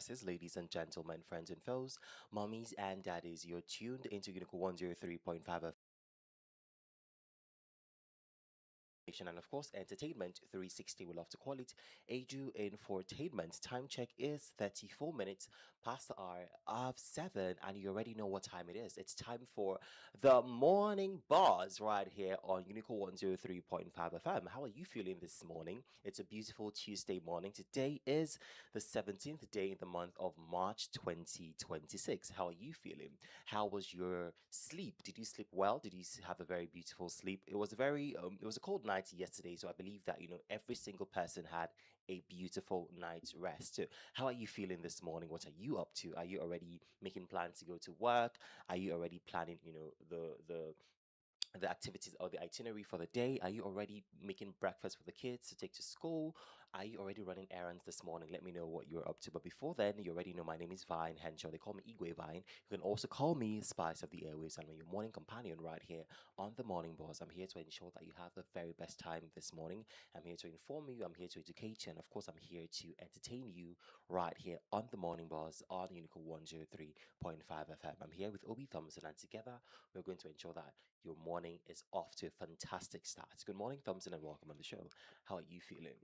bosses, ladies and gentlemen, friends and foes, mommies and daddies. You're tuned into Unico 103.5 and of course entertainment 360 we love to call it adu infotainment. Time check is 34 minutes past the hour of 7 and you already know what time it is. It's time for the morning buzz right here on Unico 103.5 FM. How are you feeling this morning? It's a beautiful Tuesday morning. Today is the 17th day in the month of March 2026. How are you feeling? How was your sleep? Did you sleep well? Did you have a very beautiful sleep? It was a cold night yesterday, so I believe that every single person had a beautiful night's rest. So how are you feeling this morning? What are you up to? Are you already making plans to go to work? Are you already planning, the activities or the itinerary for the day? Are you already making breakfast for the kids to take to school? Are you already running errands this morning? Let me know what you're up to. But before then, you already know my name is Vine Henshaw. They call me Igwe Vine. You can also call me Spice of the Airwaves. I'm your morning companion right here on the Morning Boss. I'm here to ensure that you have the very best time this morning. I'm here to inform you. I'm here to educate you. And of course, I'm here to entertain you right here on the Morning Boss on Unico 103.5 FM. I'm here with Obi Thompson, and together we're going to ensure that your morning is off to a fantastic start. Good morning, Thompson, and welcome on the show. How are you feeling?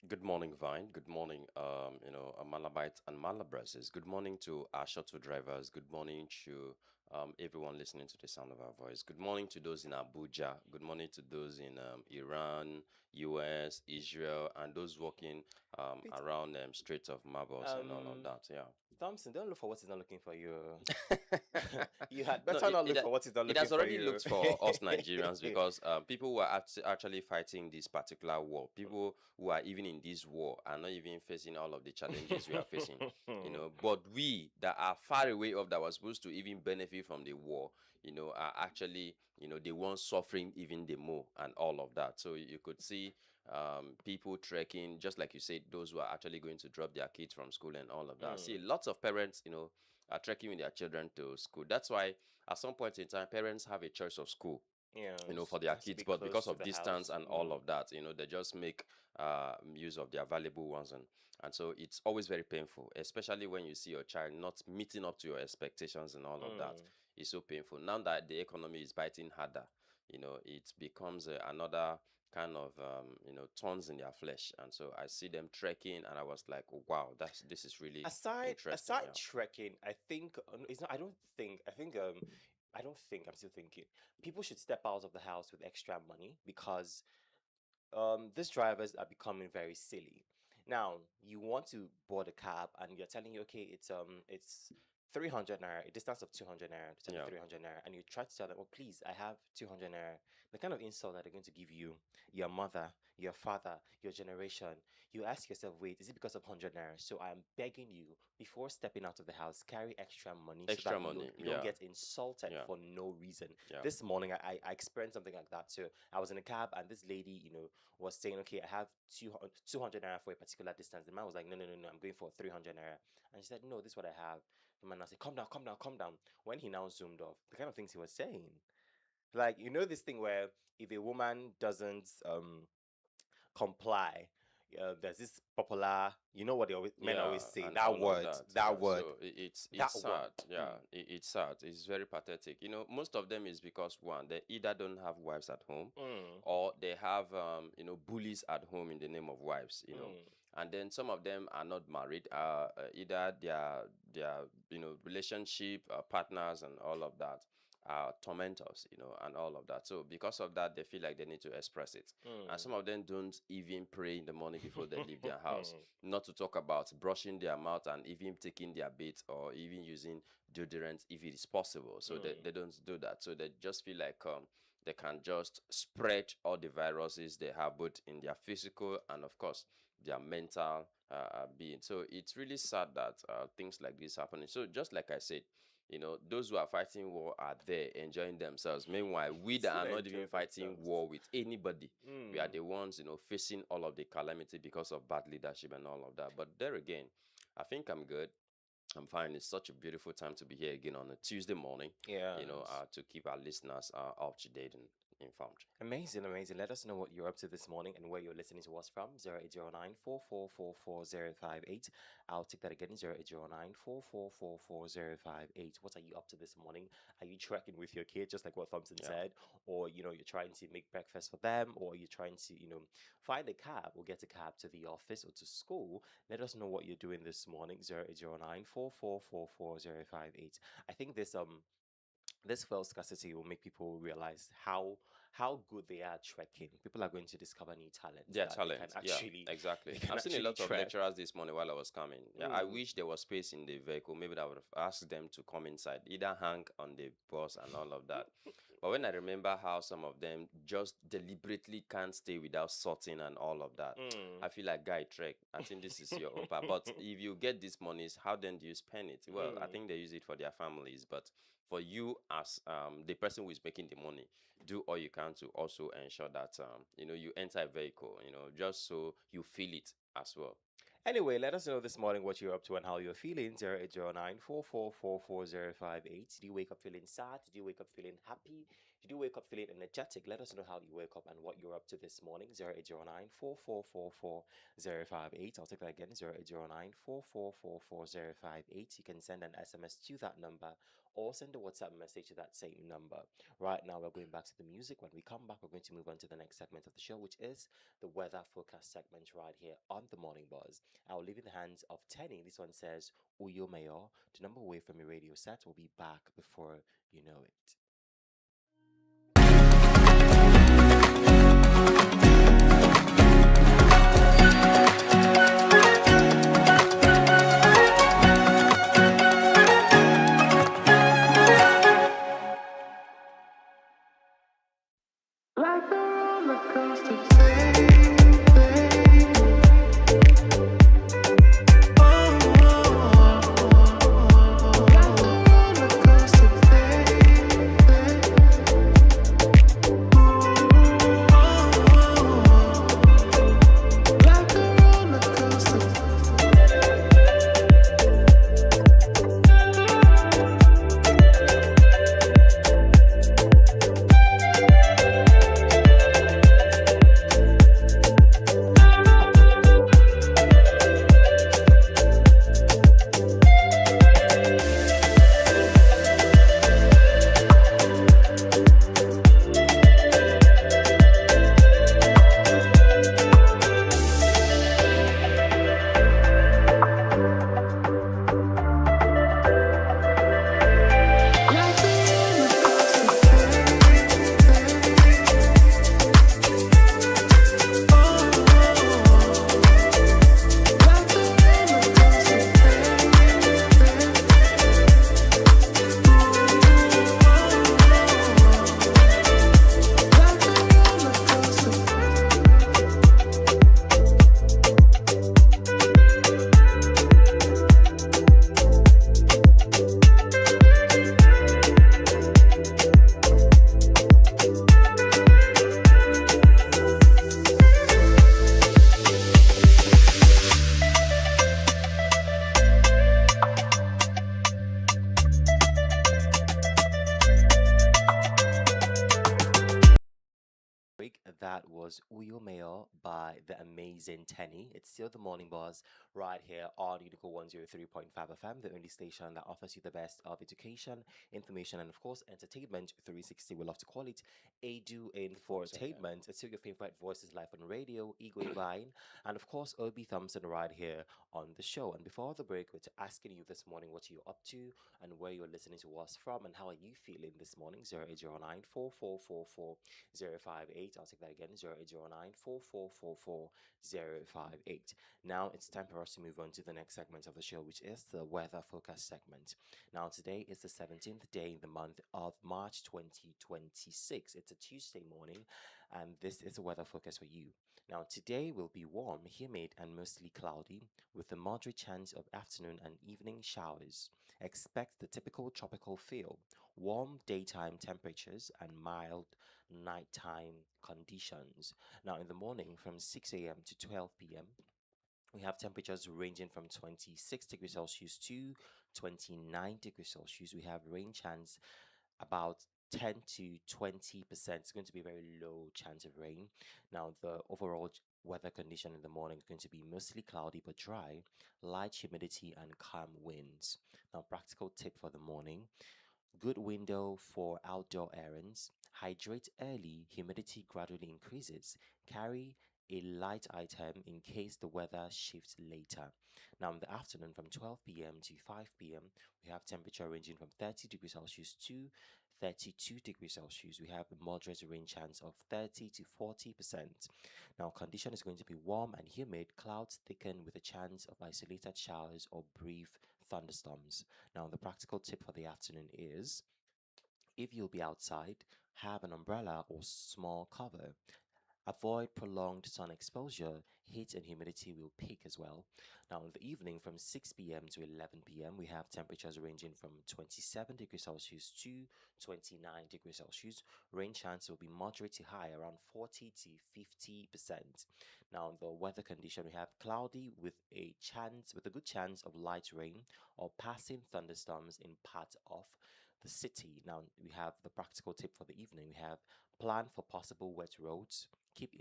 Good morning, Vine. Good morning, Malabites and Malabrazes. Good morning to our shuttle drivers. Good morning to everyone listening to the sound of our voice. Good morning to those in Abuja. Good morning to those in Iran, US, Israel, and those working Wait, around Strait of Marbles and all of um, that. Yeah. Thompson, don't look for what is not looking for you. You had No, better not look for what is not it looking has for already you. looked for us Nigerians because people who are actually fighting this particular war, people who are even in this war, are not even facing all of the challenges we are facing. But we that are far away of that were supposed to even benefit from the war, are actually, the ones suffering even the more and all of that. So you could see people trekking, just like you said, those who are actually going to drop their kids from school and all of that. See, Mm, lots of parents, are trekking with their children to school. That's why at some point in time, parents have a choice of school, for yes, their has to kids, be but close because to of the distance house. and all of that, they just make use of their valuable ones, and so it's always very painful, especially when you see your child not meeting up to your expectations and all of that. Mm. It's so painful now that the economy is biting harder. It becomes another kind of thorns in their flesh, and so I see them trekking, and I was like, oh, wow, this is really interesting. Aside Yeah. trekking, I think it's not. I don't think. I think. I don't think. I'm still thinking. People should step out of the house with extra money because these drivers are becoming very silly. Now, you want to board a cab and you're telling you, okay, it's 300 naira, a distance of 200 naira to tell you Yeah. 300 naira, and you try to tell them, oh, please, I have 200 naira. The kind of insult that they're going to give you, your mother, your father, your generation, you ask yourself, wait, is it because of 100 naira? So I'm begging you, before stepping out of the house, carry extra money so Extra that you don't money. you don't Yeah. get insulted Yeah. for no reason. Yeah. This morning, I experienced something like that too. I was in a cab and this lady, was saying, okay, I have 200 naira for a particular distance. The man was like, no, no, no, no, I'm going for 300 naira. And she said, no, this is what I have. The man now said, calm down, calm down, calm down. When he now zoomed off, the kind of things he was saying, like, this thing where if a woman doesn't comply, there's this popular, what men Yeah, always say, and all of that. that Yeah, word, so it's that sad. word. Yeah, it's sad. It's very pathetic. Most of them is because one, they either don't have wives at home, Mm, or they have bullies at home in the name of wives. mm, And then some of them are not married. Either their relationship partners and all of that are tormentors, and all of that. So because of that, they feel like they need to express it. And some of them don't even pray in the morning before they leave their house, mm. not to talk about brushing their mouth and even taking their bath or even using deodorant if it is possible. So they don't do that. So they just feel like they can just spread all the viruses they have, both in their physical and, of course, their mental being. So it's really sad that things like this happening. So just like I said, those who are fighting war are there enjoying themselves. Meanwhile, we that Still are not even enjoy fighting themselves. war with anybody, we are Mm. the ones, facing all of the calamity because of bad leadership and all of that. But there again, I think I'm good. I'm fine. It's such a beautiful time to be here again on a Tuesday morning, Yes. to keep our listeners up to date and informed. Amazing, amazing. Let us know what you're up to this morning and where you're listening to us from. 0809 I'll take that again. 0809 What are you up to this morning? Are you trekking with your kid, just like what Thompson Yeah. said? Or, you're trying to make breakfast for them, or you're trying to, find a cab or get a cab to the office or to school? Let us know what you're doing this morning. 0809 I think this fuel scarcity will make people realize how good they are at trekking. People are going to discover new talents Their that they can talent, yeah, actually exactly. they can I've seen a actually lot of trek. lecturers this morning while I was coming. Yeah, I Mm, wish there was space in the vehicle. Maybe I would have asked them to come inside, either hang on the bus and all of that. But when I remember how some of them just deliberately can't stay without sorting and all of that, mm, I feel like, guy, trek. I think this is your own part. But if you get these monies, how then do you spend it? Well, I mm. think they use it for their families. But for you as the person who is making the money, do all you can to also ensure that you enter a vehicle, just so you feel it as well. Anyway, let us know this morning what you're up to and how you're feeling. 0809 Did you wake up feeling sad? Did you wake up feeling happy? Did you wake up feeling energetic? Let us know how you wake up and what you're up to this morning. 0809 I'll take that again. 0809 You can send an SMS to that number or send a WhatsApp message to that same number. Right now, we're going back to the music. When we come back, we're going to move on to the next segment of the show, which is the weather forecast segment right here on the Morning Buzz. I'll leave in the hands of Tenny. This one says, Uyo Mayor. The number away from your radio set will be back before you know it. Like a roller coaster, That was Uyo Mayo by the amazing Tenny. It's still the morning buzz right here on Unico 103.5 FM, the only station that offers you the best of education, information, and of course, entertainment 360. We love to call it Edu Second. Infotainment. It's still your favorite voices live on radio, Igwe Vine, and of course, Obi Thompson right here on the show. And before the break, we're asking you this morning what you're up to and where you're listening to us from and how are you feeling this morning. 0809 I'll take that again. 0809 Now it's time for us to move on to the next segment of the show, which is the weather forecast segment. Now today is the 17th day in the month of March 2026. It's a Tuesday morning, and this is the weather forecast for you. Now today will be warm, humid, and mostly cloudy, with a moderate chance of afternoon and evening showers. Expect the typical tropical feel, warm daytime temperatures, and mild nighttime conditions. Now, in the morning from 6 a.m. to 12 p.m., we have temperatures ranging from 26 degrees Celsius to 29 degrees Celsius. We have rain chance about 10 to 20%. It's going to be a very low chance of rain. Now, the overall weather condition in the morning is going to be mostly cloudy but dry, light humidity, and calm winds. Now, practical tip for the morning: good window for outdoor errands. Hydrate early, humidity gradually increases. Carry a light item in case the weather shifts later. Now, in the afternoon from 12 p.m. to 5 p.m., we have temperature ranging from 30 degrees Celsius to 32 degrees Celsius. We have a moderate rain chance of 30 to 40%. Now, condition is going to be warm and humid, clouds thicken with a chance of isolated showers or brief thunderstorms. Now, the practical tip for the afternoon is: if you'll be outside, have an umbrella or small cover. Avoid prolonged sun exposure. Heat and humidity will peak as well. Now, in the evening from 6 p.m. to 11 p.m., we have temperatures ranging from 27 degrees Celsius to 29 degrees Celsius. Rain chance will be moderate to high, around 40 to 50%. Now, in the weather condition, we have cloudy with a good chance of light rain or passing thunderstorms in parts of the city. Now, we have the practical tip for the evening. We have: plan for possible wet roads. Keep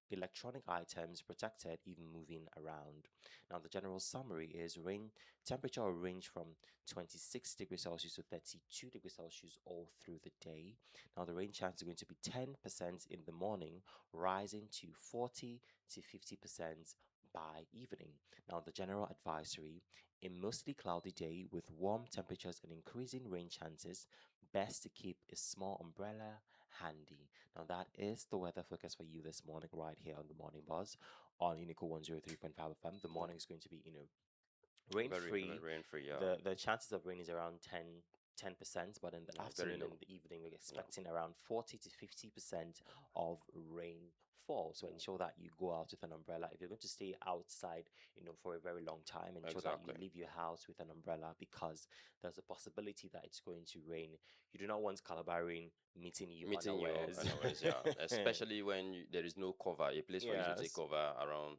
electronic items protected even moving around. Now, the general summary is: rain temperature will range from 26 degrees Celsius to 32 degrees Celsius all through the day. Now, the rain chance is going to be 10% in the morning, rising to 40 to 50% by evening. Now, the general advisory: a mostly cloudy day with warm temperatures and increasing rain chances, best to keep a small umbrella handy. Now, that is the weather focus for you this morning, right here on the Morning Buzz on Unico 103.5 FM. The morning is going to be, rain Very, very free. rain free. Yeah. The chances of rain is around 10%, but in the Yeah, very afternoon low. and the evening, we're expecting around 40 to 50% of rainfall. So ensure that you go out with an umbrella. If you're going to stay outside, for a very long time, ensure that you Exactly. leave your house with an umbrella, because there's a possibility that it's going to rain. You do not want Calabar rain meeting you Meeting you unawares. anyways, yeah. Especially when there is no cover, a place for you to take Yes. cover around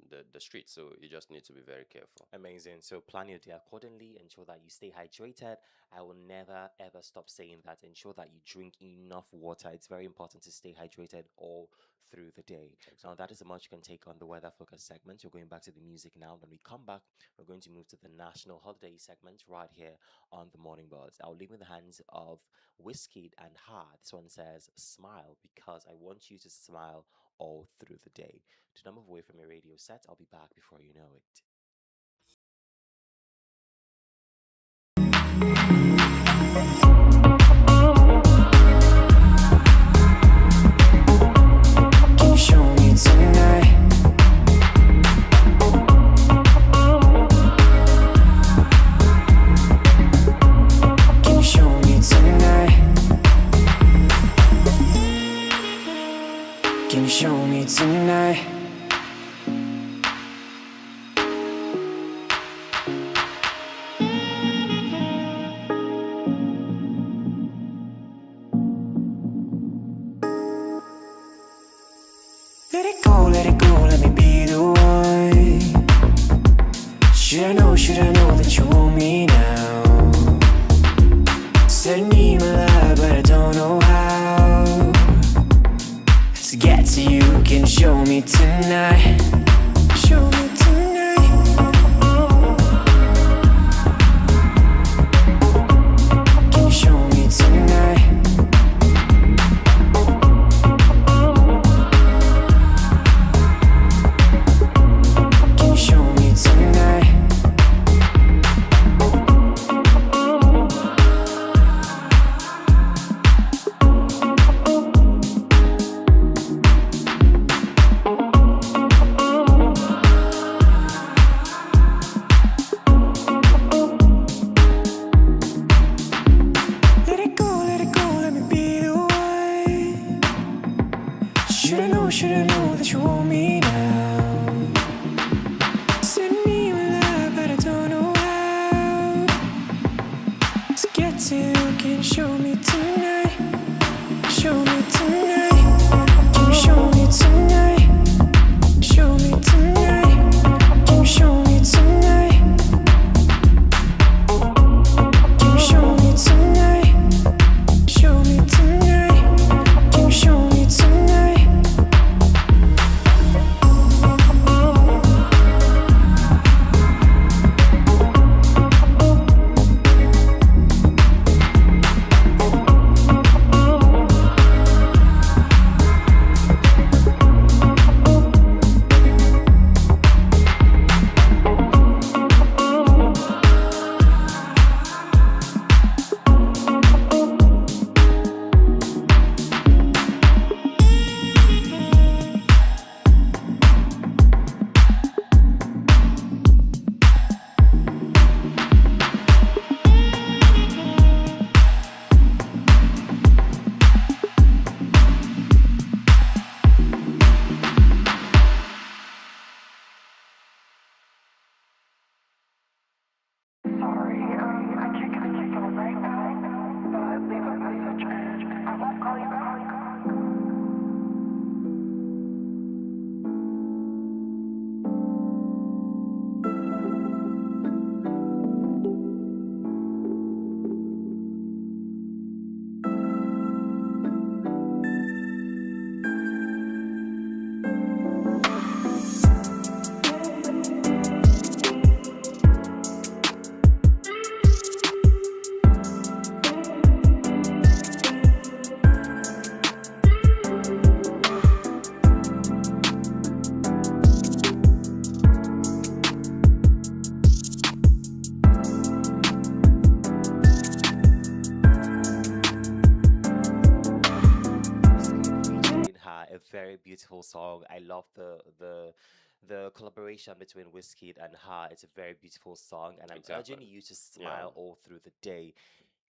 the street. So you just need to be very careful. Amazing. So plan your day accordingly. Ensure that you stay hydrated. I will never ever stop saying that. Ensure that you drink enough water. It's very important to stay hydrated all through the day. Now, that is the much you can take on the weather focus segment. We're going back to the music now. When we come back, we're going to move to the national holiday segment right here on the Morning Buzz. I'll leave in the hands of Wizkid and Ha. This one says, "Smile, because I want you to smile all through the day." To not move away from your radio set, I'll be back before you know it. Can you show me tonight? Can you show me tonight? Can you show me tonight? Let it go, let me be the one. Should I know that you want me now? Said I need my love, but I don't know how to get to you. Can you show me tonight? Show me tonight. Can you show me tonight? Show me tonight. Let it go, let me be the one. Should I know that you want me now? Send me my love, but I don't know how to get to you. Can you show me tonight? Show me tonight. Can you show me tonight? Show me tonight. Can you show me tonight? Can you show me tonight? Show me a very beautiful song. I love the collaboration between Wizkid and her. It's a very beautiful song, and I'm Exactly. urging you to Yeah. smile all through the day.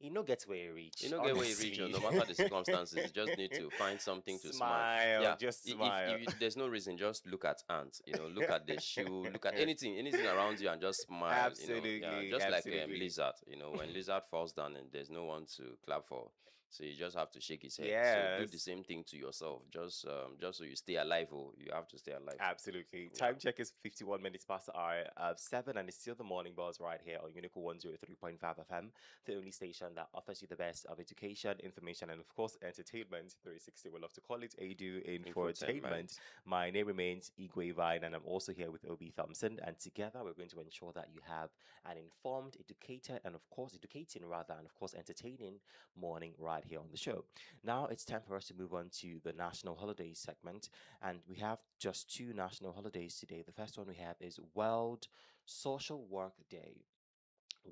You know, get where you You reach, don't get where you reach, honestly. no matter the circumstances, you just need to find something to smile. Smile, Yeah, just if smile. there's no reason, just look at ants, look at the shoe, look at anything around you and just smile, yeah, Absolutely, just like absolutely. lizard, when lizard falls down and there's no one to clap for, so you just have to shake his head. So do the Yes. same thing to yourself, just so you stay alive. Oh, you have to stay alive. Absolutely. Yeah. Time check is 51 minutes past the hour of 7, and it's still the morning buzz right here on Unico 103.5 FM, the only station that offers you the best of education, information, and of course, entertainment. 360, we love to call it ADU Infotainment. Infotainment. My name remains Igwe Vine, and I'm also here with Obi Thompson, and together we're going to ensure that you have an informed, educated, and of course, educating rather, and of course, entertaining morning right here on the show. Now it's time for us to move on to the national holidays segment. And we have just two national holidays today. The first one we have is World Social Work Day.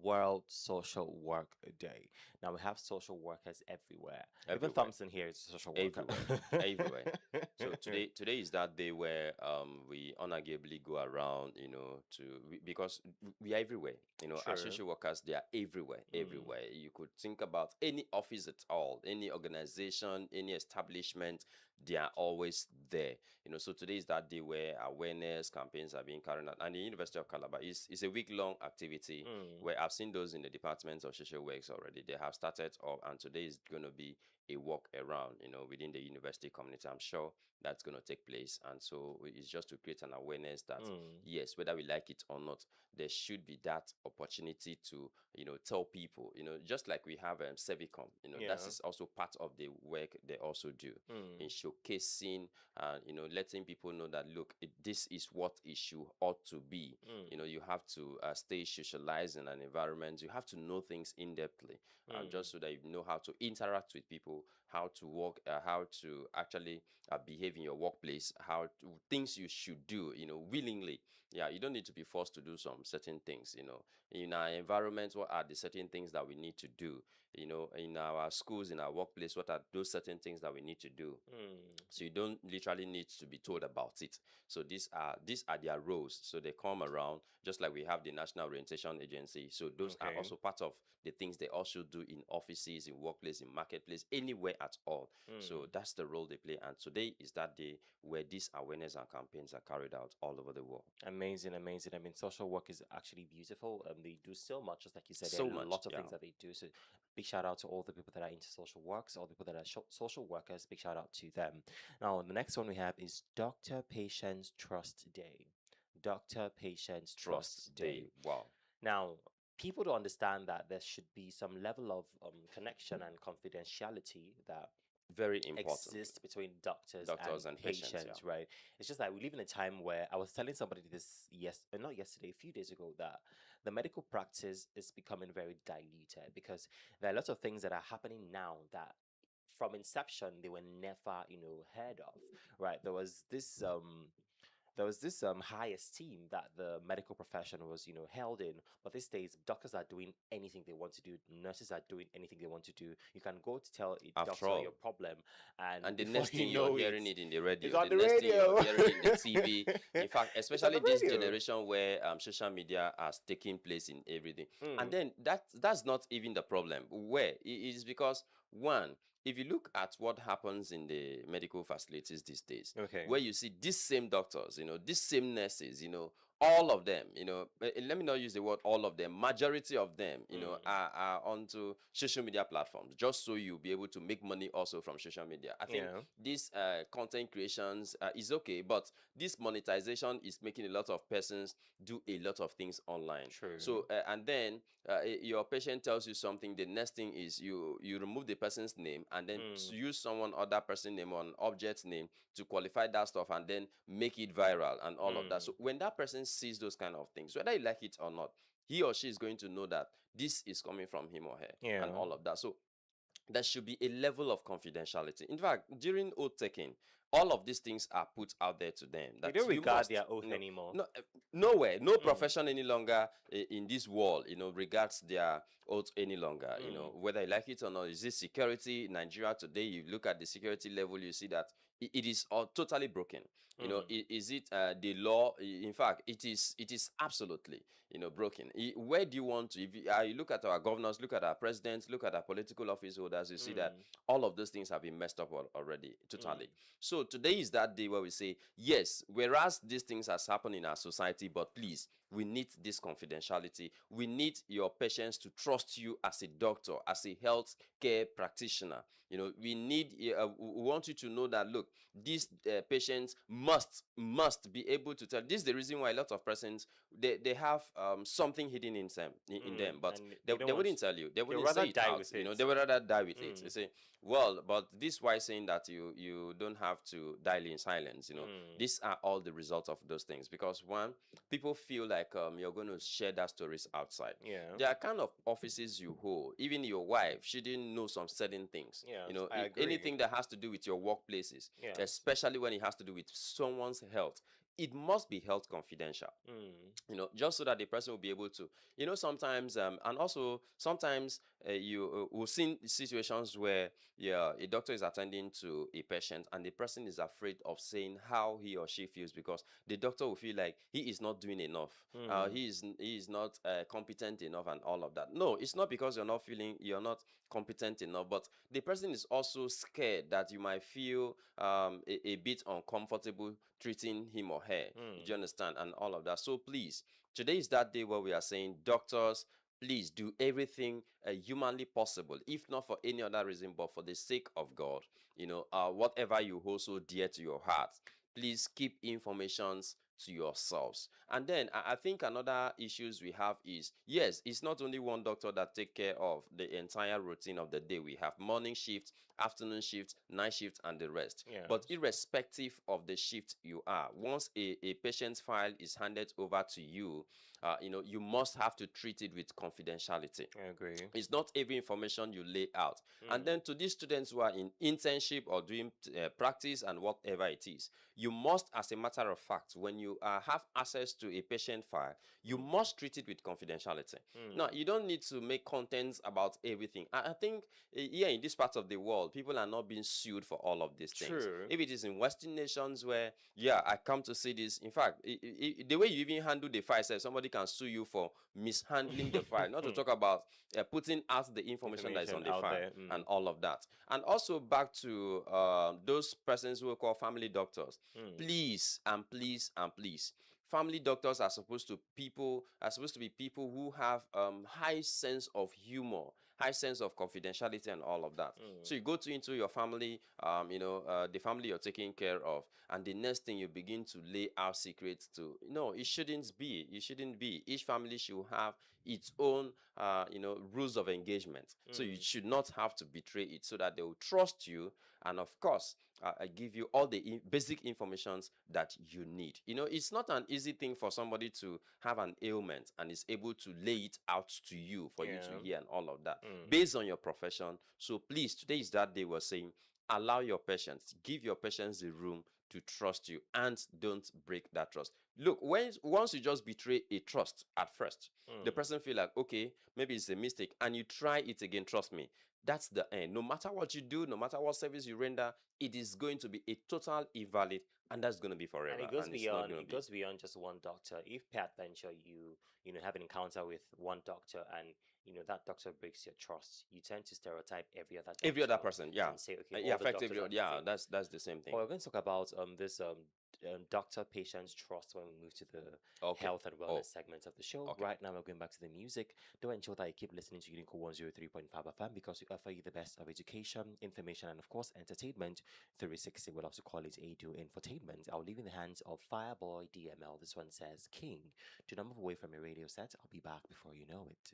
World Social Work Day. Now we have social workers everywhere. Even Everywhere. Thompson here is a social worker. Everywhere. So today is that day where we unarguably go around, because we are everywhere. As True. social workers, they are everywhere, everywhere. You could think about any office at all, any organization, any establishment, they are always there. So today is that day where awareness campaigns are being carried out. And the University of Calabar is a week-long activity where I've seen those in the departments of social works already. They have started up, and today is going to be a walk around, within the university community. I'm sure that's going to take place. And so it's just to create an awareness that, yes, whether we like it or not, there should be that opportunity to, tell people, just like we have Cevicom, Yeah. that is also part of the work they also do in showcasing and, letting people know that, look, this is what issue ought to be. You have to stay socialized in an environment. You have to know things in-depthly, just so that you know how to interact with people, how to work, how to actually behave in your workplace, things you should do, willingly. Yeah, you don't need to be forced to do some certain things, in our environment. What are the certain things that we need to do? In our schools, in our workplace, what are those certain things that we need to do? So you don't literally need to be told about it. So these are their roles. So they come around, just like we have the National Orientation Agency. So those are Okay. also part of the things they also do in offices, in workplace, in marketplace, anywhere at all. So that's the role they play. And today is that day where these awareness and campaigns are carried out all over the world. Amazing, amazing. I mean, social work is actually beautiful. They do so much, just like you said. There So are much, lots of yeah. things that they do. So, big shout out to all the people that are into social works, all the people that are social workers. Big shout out to them. Now, the next one we have is Doctor Patients Trust Day. Doctor Patients Trust Day. Wow. Now, people don't understand that there should be some level of connection and confidentiality that Very important. exists between doctors And patients, yeah. right? It's just that we live in a time where I was telling somebody this not yesterday, a few days ago, that the medical practice is becoming very diluted because there are lots of things that are happening now that from inception they were never, heard of, right? There was this high esteem that the medical profession was, held in. But these days, doctors are doing anything they want to do. Nurses are doing anything they want to do. You can go to tell a After doctor all. your problem, and And the before next you thing know you're hearing it in the radio, it's on the the next thing you're radio. hearing in the TV. In fact, It's on especially the this radio. generation where social media has taken place in everything. And Mm, then that's not even the problem. Where it is because one, if you look at what happens in the medical facilities these days, okay. where you see these same doctors, these same nurses, all of them, let me not use the word all of them, majority of them, are onto social media platforms, just so you'll be able to make money also from social media. I think Yeah. this content creations is okay, but this monetization is making a lot of persons do a lot of things online. True. So and then your patient tells you something, the next thing is you remove the person's name and then use someone other person name or an object name to qualify that stuff and then make it viral and all of that. So when that person sees those kind of things, whether you like it or not, he or she is going to know that this is coming from him or her Yeah. and all of that. So there should be a level of confidentiality. In fact, during oath taking, All of these things are put out there to them. They That don't you regard must, their oath you know, anymore. no, nowhere, no profession any longer in this world, regards their oath any longer. Whether you like it or not. Is this security in Nigeria today? You look at the security level, you see that it is all totally broken. Is it the law? In fact, it is absolutely broken. Where do you want to? If you look at our governors, look at our presidents, look at our political office holders, you see that all of those things have been messed up already totally. So today is that day where we say yes, whereas these things has happened in our society, but please, we need this confidentiality. We need your patients to trust you as a doctor, as a health care practitioner. We need, we want you to know that, look, these patients must be able to tell. This is the reason why a lot of persons, they have something hidden in them, but they wouldn't tell you. They wouldn't rather say it die out. with it. They would rather die with it. They say, well, but this why saying that you don't have to die in silence. These are all the results of those things, because one, people feel like you're going to share that stories outside. There are kind of offices you hold. Even your wife, she didn't know some certain things. I agree. Anything that has to do with your workplaces, especially when it has to do with someone's health, it must be held confidential. Just so that the person will be able to, sometimes, and also sometimes we've seen situations where a doctor is attending to a patient and the person is afraid of saying how he or she feels, because the doctor will feel like he is not doing enough. He is not competent enough and all of that. No, it's not because you're not competent enough, but the person is also scared that you might feel a bit uncomfortable treating him or her. Do you understand? And all of that. So please, today is that day where we are saying, doctors, please do everything humanly possible, if not for any other reason, but for the sake of God. Whatever you hold so dear to your heart, please keep informations to yourselves. And then I think another issues we have is, yes, it's not only one doctor that take care of the entire routine of the day. We have morning shift, afternoon shift, night shift, and the rest. But irrespective of the shift you are, once a patient's file is handed over to you, you must have to treat it with confidentiality. I agree. It's not every information you lay out. And then to these students who are in internship or doing practice and whatever it is, you must, as a matter of fact, when you have access to a patient file, you must treat it with confidentiality. Now, you don't need to make contents about everything. I think here in this part of the world, people are not being sued for all of these things. True. If it is in Western nations where, I come to see this. In fact, the way you even handle the file, somebody can sue you for mishandling the file, not to talk about putting out the information that is on the file and all of that. And also back to those persons who are called family doctors. Please and please and please, family doctors are supposed to be people who have high sense of humor, high sense of confidentiality and all of that. So you go into your family, the family you're taking care of, and the next thing you begin to lay out secrets to. No, it shouldn't be. Each family should have its own, rules of engagement. So you should not have to betray it, so that they will trust you, and of course, give you all the basic informations that you need. It's not an easy thing for somebody to have an ailment and is able to lay it out to you for you to hear and all of that based on your profession. So please, today is that day we're saying, allow your patients, give your patients the room to trust you, and don't break that trust. Look, once you just betray a trust at first, the person feel like, okay, maybe it's a mistake, and you try it again, trust me, that's the end. No matter what you do, no matter what service you render, it is going to be a total invalid, and that's going to be forever. And it goes beyond just one doctor. If peradventure you have an encounter with one doctor and that doctor breaks your trust, you tend to stereotype every other person, and say, okay, effectively, that's the same thing. Well, we're going to talk about this doctor-patient trust when we move to the health and wellness segment of the show. Right now, we're going back to the music. Do ensure that you keep listening to Unico 103.5 FM, because we offer you the best of education, information, and of course, entertainment. 360 will also call it ADU Infotainment. I'll leave in the hands of Fireboy DML. This one says King. Do not move away from your radio set. I'll be back before you know it.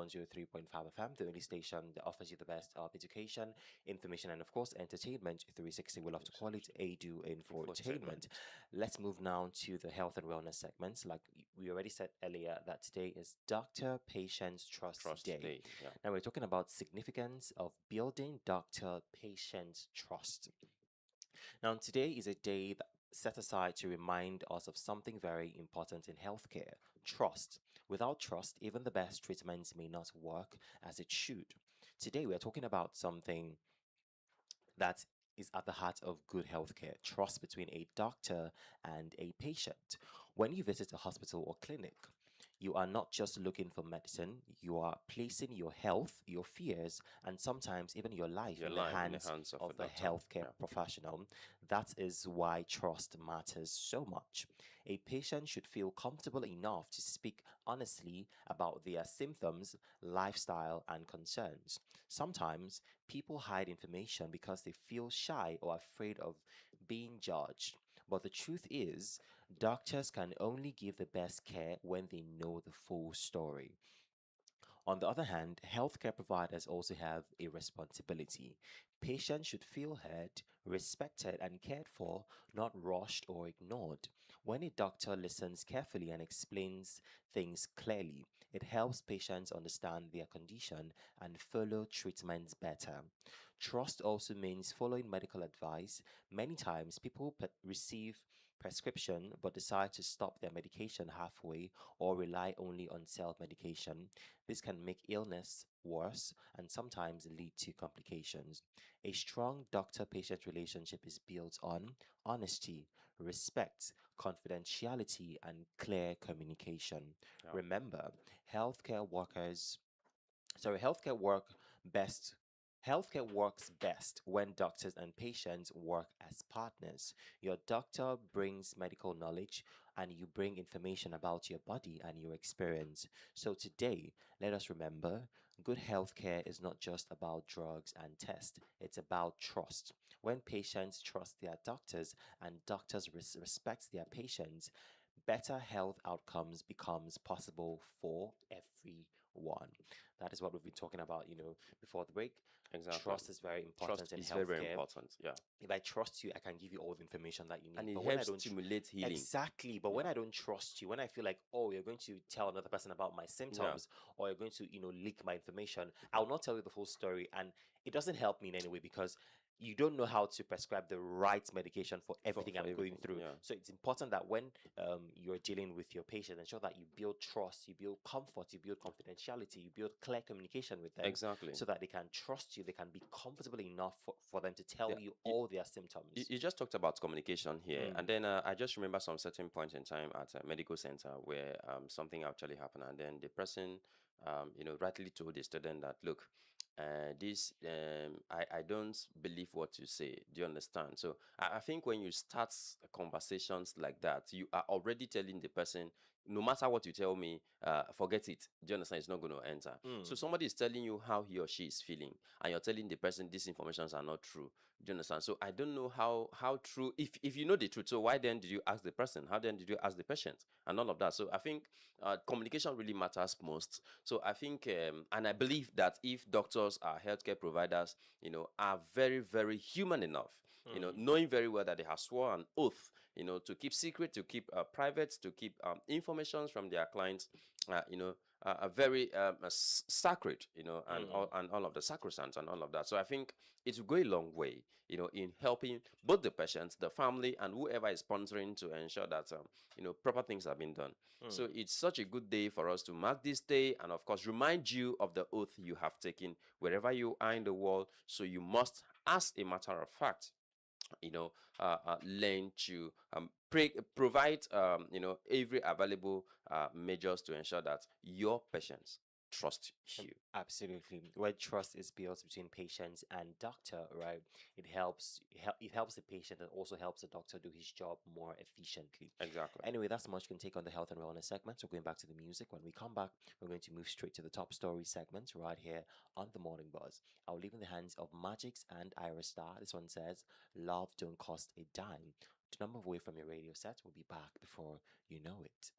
103.5 FM, the only station that offers you the best of education, information, and of course, entertainment. 360, we love to call it Edu Infotainment. Infotainment. Let's move now to the health and wellness segments. Like we already said earlier, that today is Doctor Patient Trust Trust Day. day. Yeah. Now we're talking about significance of building doctor patient trust. Now today is a day that set aside to remind us of something very important in healthcare: trust. Without trust, even the best treatments may not work as it should. Today we are talking about something that is at the heart of good healthcare: trust between a doctor and a patient. When you visit a hospital or clinic, you are not just looking for medicine, you are placing your health, your fears, and sometimes even your life Your in the life in the hands hands of of a the doctor. healthcare Yeah. professional. That is why trust matters so much. A patient should feel comfortable enough to speak honestly about their symptoms, lifestyle, and concerns. Sometimes people hide information because they feel shy or afraid of being judged. But the truth is, doctors can only give the best care when they know the full story. On the other hand, healthcare providers also have a responsibility. Patients should feel heard, respected, and cared for, not rushed or ignored. When a doctor listens carefully and explains things clearly, it helps patients understand their condition and follow treatments better. Trust also means following medical advice. Many times, people receive prescription but decide to stop their medication halfway or rely only on self medication. This can make illness worse and sometimes lead to complications. A strong doctor patient relationship is built on honesty, respect, confidentiality, and clear communication. Yeah. Remember, healthcare workers healthcare best healthcare works best when doctors and patients work as partners. Your doctor brings medical knowledge and you bring information about your body and your experience. So today, let us remember, good healthcare is not just about drugs and tests, it's about trust. When patients trust their doctors and doctors respect their patients, better health outcomes becomes possible for everyone. That is what we've been talking about, before the break. Exactly. Trust is very Trust important in is very, very healthcare. important. Yeah. If I trust you, I can give you all the information that you need. And it But when I helps don't stimulate healing. exactly, but when Yeah. I don't trust you, when I feel like, oh, you're going to tell another person about my Yeah. symptoms, or you're going to, leak my information, I'll not tell you the full story, and it doesn't help me in any way because you don't know how to prescribe the right medication for everything For I'm going everything. through. Yeah. So it's important that when you're dealing with your patient, ensure that you build trust, you build comfort, you build confidentiality, you build clear communication with them, Exactly. so that they can trust you, they can be comfortable enough for them to tell Yeah. you You, all their symptoms. you just talked about communication here, Mm. and then I just remember some certain point in time at a medical center where something actually happened, and then the person, rightly told the student that, look, this I don't believe what you say. Do you understand? So I think when you start conversations like that, you are already telling the person, no matter what you tell me, forget it. Do you understand? It's not going to enter. So Mm. somebody is telling you how he or she is feeling, and you're telling the person these informations are not true. Do you understand? So I don't know how true, if you know the truth. So why then did you ask the person? How then did you ask the patient and all of that? So I think communication really matters most. So I think and I believe that if doctors are healthcare providers, are very, very human enough, Mm. knowing very well that they have sworn an oath, to keep secret, to keep private, to keep informations from their clients, are very sacred, Mm. and all of the sacrosanct and all of that. So I think it will go a long way, in helping both the patients, the family, and whoever is sponsoring to ensure that proper things have been done. So Mm. it's such a good day for us to mark this day, and of course remind you of the oath you have taken wherever you are in the world. So you must, as a matter of fact, learn to provide every available measures to ensure that your patients trust you. Absolutely. Where trust is built between patients and doctor, right? It helps the patient and also helps the doctor do his job more efficiently. Exactly. Anyway, that's much can take on the health and wellness segment. So going back to the music. When we come back, we're going to move straight to the top story segment right here on the Morning Buzz. I'll leave in the hands of Magix and Iris Star. This one says, "Love don't cost a dime." To number away from your radio set. We'll be back before you know it.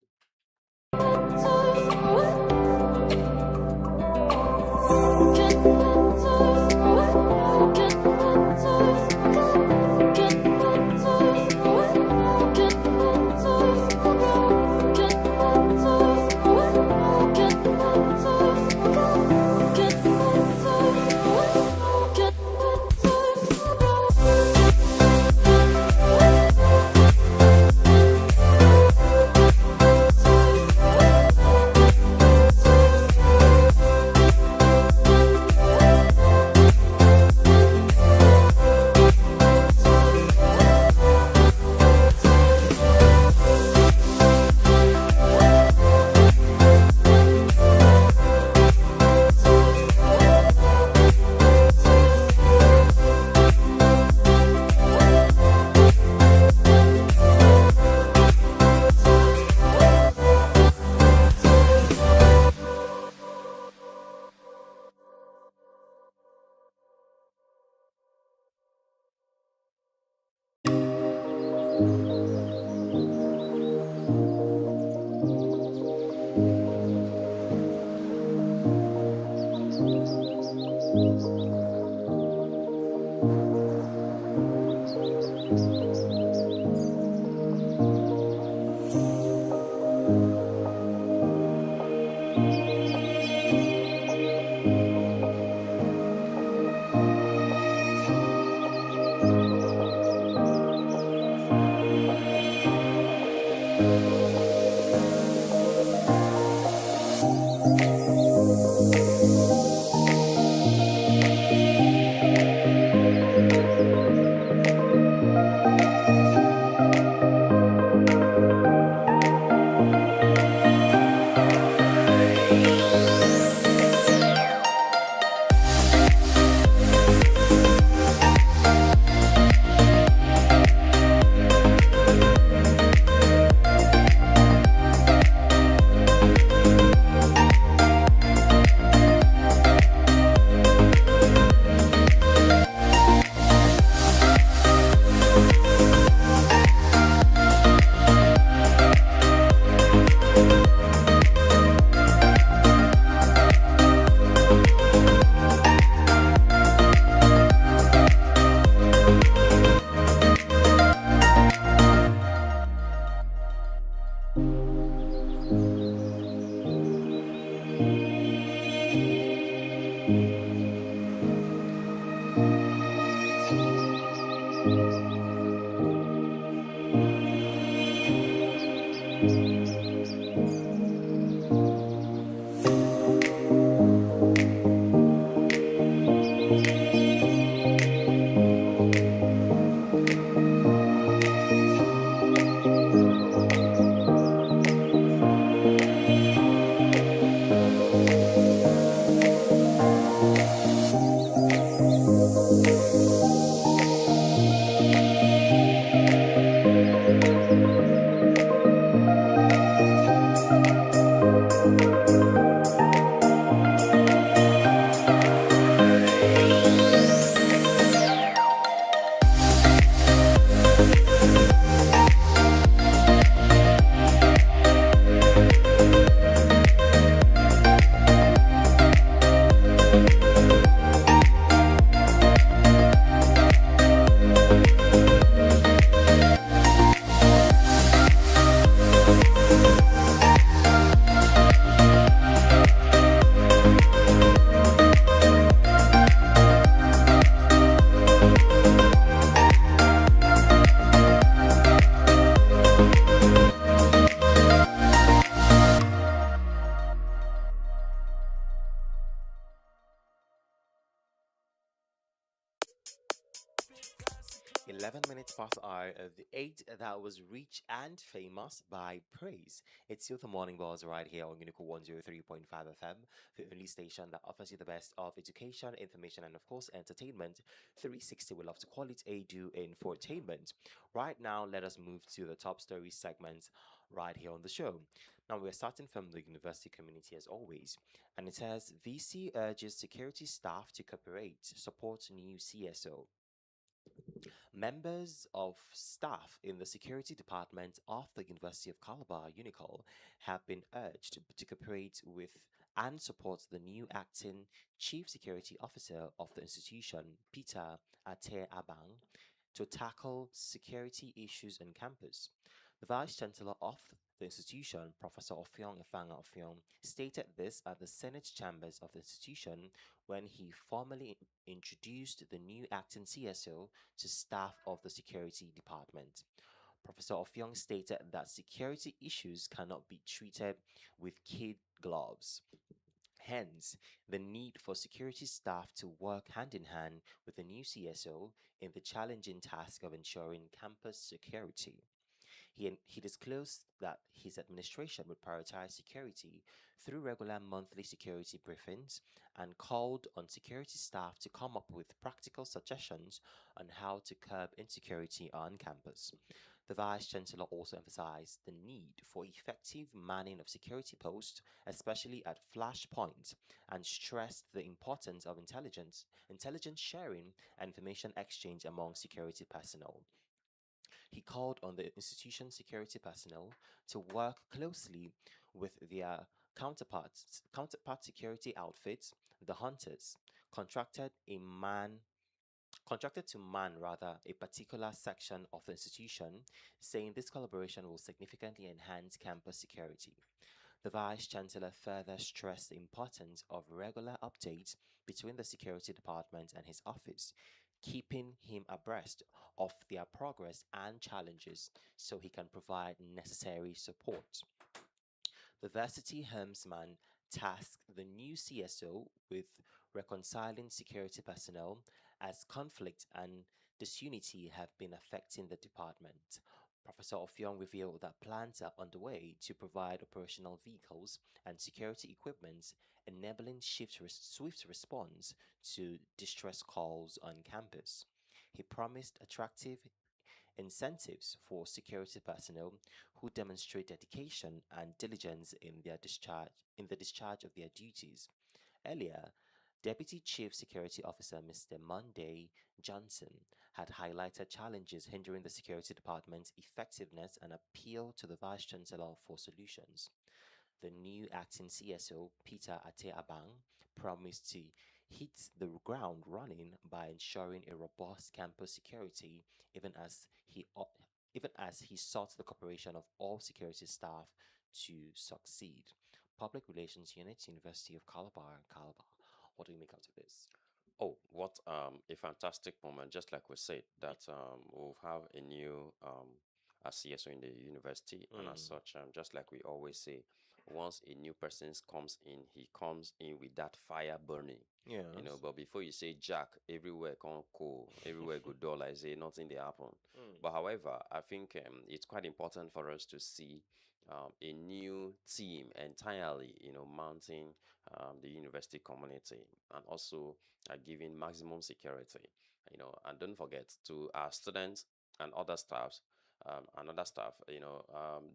11 minutes past hour of the 8 that was rich and famous by praise. It's still the morning buzz right here on Unico 103.5 FM, the only station that offers you the best of education, information, and of course entertainment. 360, we love to call it ADU Infotainment. Right now, let us move to the top story segment right here on the show. Now, we're starting from the university community as always, and it says VC urges security staff to cooperate, support new CSO. Members of staff in the security department of the University of Calabar, UNICAL, have been urged to cooperate with and support the new acting Chief Security Officer of the institution, Peter Ate Abang, to tackle security issues on campus. The Vice Chancellor of the institution, Professor Ofiong Efanga Ofiong, stated this at the Senate chambers of the institution when he formally introduced the new acting CSO to staff of the security department. Professor Ofiong stated that security issues cannot be treated with kid gloves. Hence, the need for security staff to work hand in hand with the new CSO in the challenging task of ensuring campus security. He disclosed that his administration would prioritize security through regular monthly security briefings and called on security staff to come up with practical suggestions on how to curb insecurity on campus. The Vice Chancellor also emphasized the need for effective manning of security posts, especially at flashpoints, and stressed the importance of intelligence sharing, and information exchange among security personnel. He called on the institution's security personnel to work closely with their counterpart security outfits, the Hunters, contracted a man contracted to man rather a particular section of the institution, saying this collaboration will significantly enhance campus security. The Vice Chancellor further stressed the importance of regular updates between the Security Department and his office, keeping him abreast of their progress and challenges so he can provide necessary support. The varsity helmsman tasked the new CSO with reconciling security personnel as conflict and disunity have been affecting the department. Professor Offiong revealed that plans are underway to provide operational vehicles and security equipment, enabling swift response to distress calls on campus. He promised attractive incentives for security personnel who demonstrate dedication and diligence in the discharge of their duties. Earlier, Deputy Chief Security Officer Mr. Monday Johnson had highlighted challenges hindering the security department's effectiveness and appealed to the Vice Chancellor for solutions. The new acting CSO, Peter Ate Abang, promised to hit the ground running by ensuring a robust campus security, even as he op- even as he sought the cooperation of all security staff to succeed. Public Relations Unit, University of Calabar, Calabar. What do you make out of this? Oh, what a fantastic moment! Just like we said, that we'll have a new a CSO in the university, and as Mm, such, just like we always say, once a new person comes in, he comes in with that fire burning. yes. But before you say Jack, everywhere come cool, everywhere go dull. I say nothing they happen. Mm, But however, I think it's quite important for us to see a new team entirely, mounting the university community, and also giving maximum security. And don't forget to our students and other staffs. Another staff,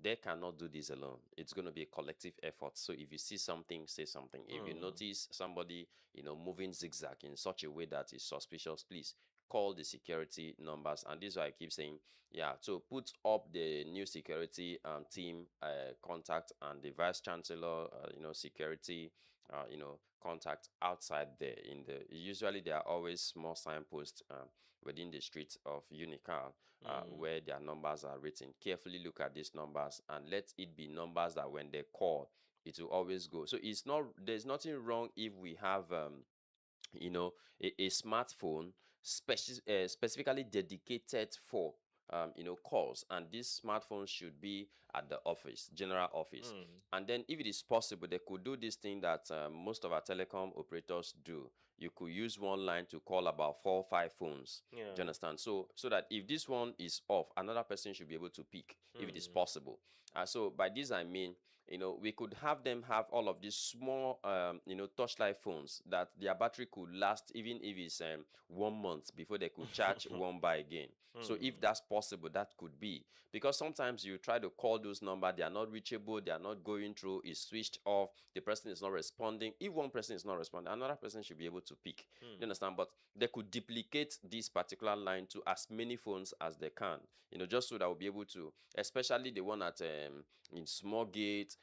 they cannot do this alone. It's going to be a collective effort. So if you see something, say something. If you mm, notice somebody, moving zigzag in such a way that is suspicious, please call the security numbers. And this is why I keep saying, yeah, so put up the new security team contact and the vice chancellor, security, contact outside there. Usually there are always small signposts within the streets of Unical mm, where their numbers are written. Carefully look at these numbers and let it be numbers that when they call, it will always go. So there's nothing wrong if we have you know a smartphone specifically dedicated for calls, and this smartphone should be at the office, general office. mm, And then if it is possible, they could do this thing that most of our telecom operators do. You could use one line to call about 4 or 5 phones. Do you yeah. understand? So that if this one is off, another person should be able to pick if it is Mm, possible. So by this I mean, we could have them have all of these small, touchlight phones that their battery could last even if it's 1 month before they could charge one by again. So if mm, that's possible, that could be, because sometimes you try to call those numbers, they are not reachable, they are not going through, it's switched off, the person is not responding. If one person is not responding, another person should be able to pick. You mm, understand? But they could duplicate this particular line to as many phones as they can, just so that we'll be able to, especially the one at in Small Gate,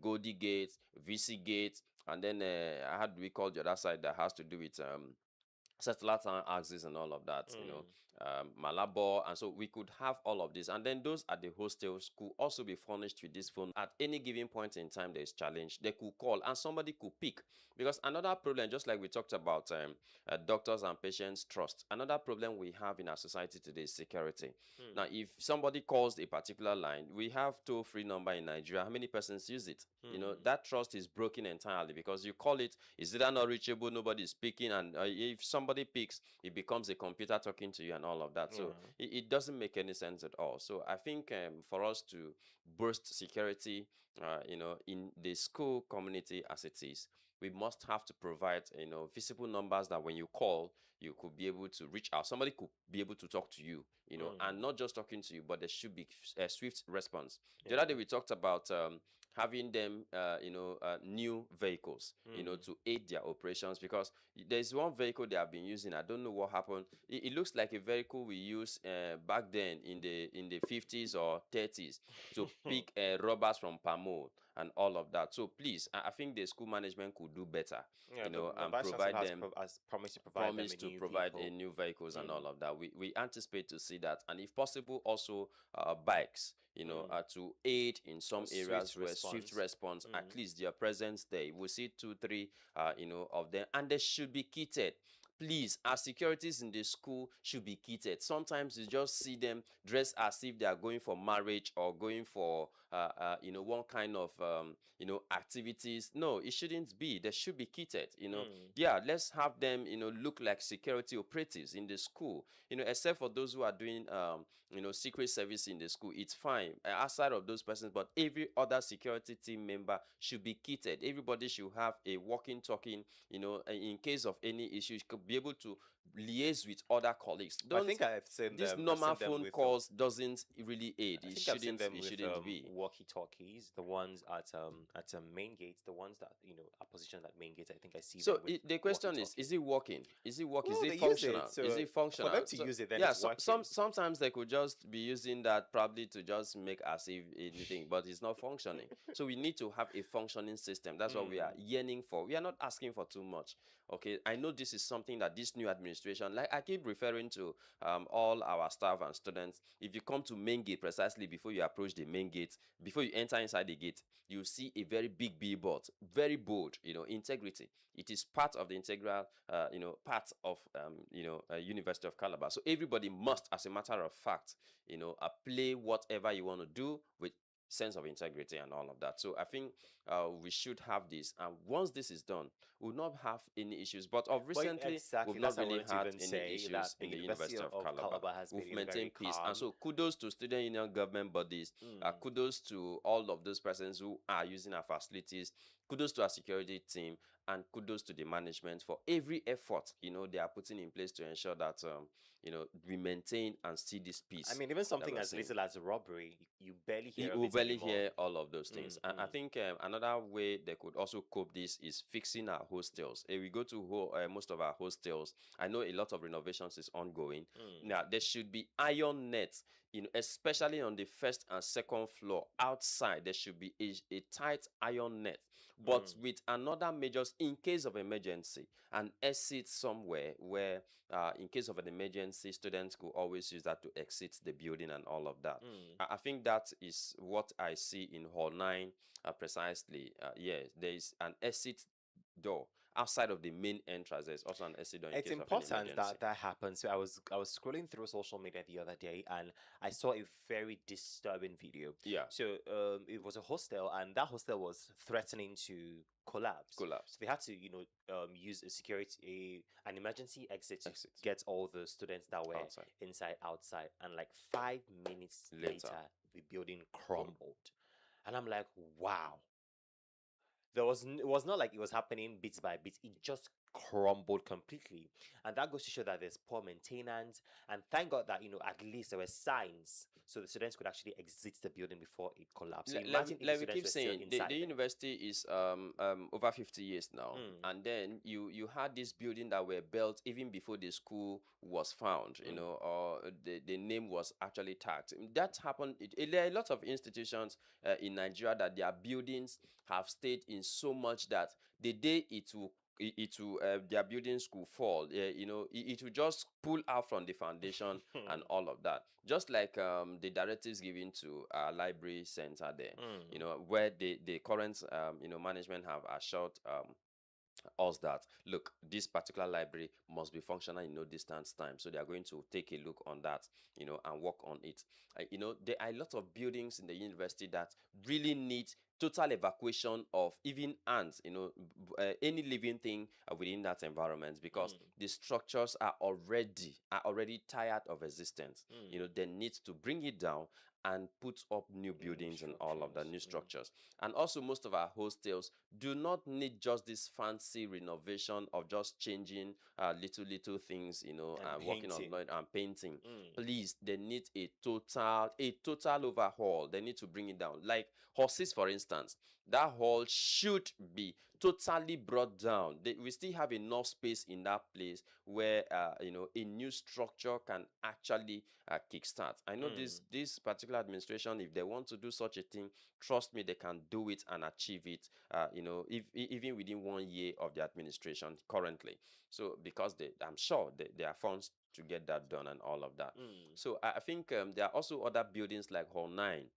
Goldie Gate, VC Gate, and then how do we call the other side that has to do with satellite axis and all of that, mm, Malabo. And so we could have all of this. And then those at the hostels could also be furnished with this phone. At any given point in time, there is challenge, they could call and somebody could pick. Because another problem, just like we talked about doctors and patients trust, another problem we have in our society today is security. mm, Now, if somebody calls a particular line, we have toll-free number in Nigeria. How many persons use it? mm, That trust is broken entirely because you call it, is either not reachable, nobody is speaking, and if somebody picks, it becomes a computer talking to you and all of that. So yeah. it doesn't make any sense at all. So I think for us to boost security, in the school community as it is, we must have to provide, visible numbers that when you call, you could be able to reach out. Somebody could be able to talk to you, Mm, and not just talking to you, but there should be a swift response. The other day yeah. we talked about having them, new vehicles, Mm, to aid their operations, because there's one vehicle they have been using. I don't know what happened. It looks like a vehicle we used back then in the 50s or 30s to pick robbers from palm oil. and all of that. So please, I think the school management could do better, Yeah, and Vice Chancellor provide them, has promised to provide them promise a to new provide a vehicle. new vehicles and Mm, all of that. We anticipate to see that, and if possible also bikes, mm. to aid in some A swift areas where swift response. response, at Mm. least their presence there, we see 2 3 of them, and they should be kitted. Please, our securities in the school should be kitted. Sometimes you just see them dressed as if they are going for marriage or going for one kind of activities. No, it shouldn't be. They should be kitted. Mm. Yeah, let's have them look like security operatives in the school. Except for those who are doing secret service in the school, it's fine, outside of those persons. But every other security team member should be kitted. Everybody should have a walking talking, in case of any issues, could be able to liaise with other colleagues. I Don't think I've seen This them. I've normal seen them phone with. calls doesn't really aid. I It think I've seen shouldn't. them It with shouldn't be. walkie-talkies, the ones at main gates, the ones that are positioned at main gates. I think I see them So with the question walkie-talkie. is it working? Is it working? Is Well, it they use it, functional? Is so it for functional? them to So use it, then yeah, it's working. sometimes they could just be using that probably to just make as if anything, but it's not functioning. So we need to have a functioning system. That's what we are Mm. yearning for. We are not asking for too much. Okay, I know this is something that this new administration, like I keep referring to all our staff and students. If you come to main gate, precisely before you approach the main gate, before you enter inside the gate, you see a very big billboard, very bold, integrity. It is part of the integral, part of, University of Calabar. So everybody must, as a matter of fact, play whatever you want to do with sense of integrity and all of that. So I think we should have this, and once this is done, we'll not have any issues. But of But recently, exactly, we've that's not what I really wanted to had even any say, that issues the in the University University of of Calabar. Calabar has We've been very maintained peace, and calm. so kudos to student union government bodies. Mm. Kudos to all of those persons who are using our facilities. Kudos to our security team, and kudos to the management for every effort they are putting in place to ensure that we maintain and see this I peace mean, even that something we're as seeing. little as robbery, you barely You hear of will it barely anymore. hear all of those Mm, things. I mm, think another way they could also cope this is fixing our hostels. If we go to most of our hostels, I know a lot of renovations is ongoing. mm, Now there should be iron nets, especially on the first and second floor. Outside there should be a tight iron net, but mm. with another measures in case of emergency, an exit somewhere where, in case of an emergency, students could always use that to exit the building and all of that. Mm. I think that is what I see in Hall 9, precisely. Yes, there is an exit door outside of the main entrance. There's also an exit door in It's case of an important emergency. that that happens. So I was scrolling through social media the other day, and I saw a very disturbing video. Yeah, So it was a hostel, and that hostel was threatening to collapse. collapse. So they had to use a an emergency exit to Exit get all the students that were outside. inside outside, and like 5 minutes Later, later the building crumbled, and I'm like, wow. It was not like it was happening bit by bit. It just crumbled completely, and that goes to show that there's poor maintenance. And thank God that at least there were signs, so the students could actually exit the building before it collapsed. So imagine if the Like we students keep were still saying, inside the there. university is over 50 years now, Mm, and then you had this building that were built even before the school was found, mm, or the name was actually tagged. That happened. There are a lot of institutions in Nigeria that their buildings have stayed in so much that the day their buildings could fall, it will just pull out from the foundation and all of that, just like the directives given to our library center there, mm, where the current management have assured us that, look, this particular library must be functional in no distance time, so they are going to take a look on that, and work on it. There are a lot of buildings in the university that really need total evacuation of even ants, any living thing within that environment, because mm, the structures are already tired of existence. mm. They need to bring it down and put up new New buildings and all of the structures. new Mm. structures. And also, most of our hostels do not need just this fancy renovation of just changing little things, And and working on painting. and painting. Mm, Please, they need a total overhaul. They need to bring it down. Like horses, for instance, that hall should be totally brought down. We still have enough space in that place where a new structure can actually kickstart. I know this particular administration, if they want to do such a thing, trust me, they can do it and achieve it. Even within 1 year of the administration currently. So because I'm sure there are funds to get that done and all of that. So I think there are also other buildings like Hall 9.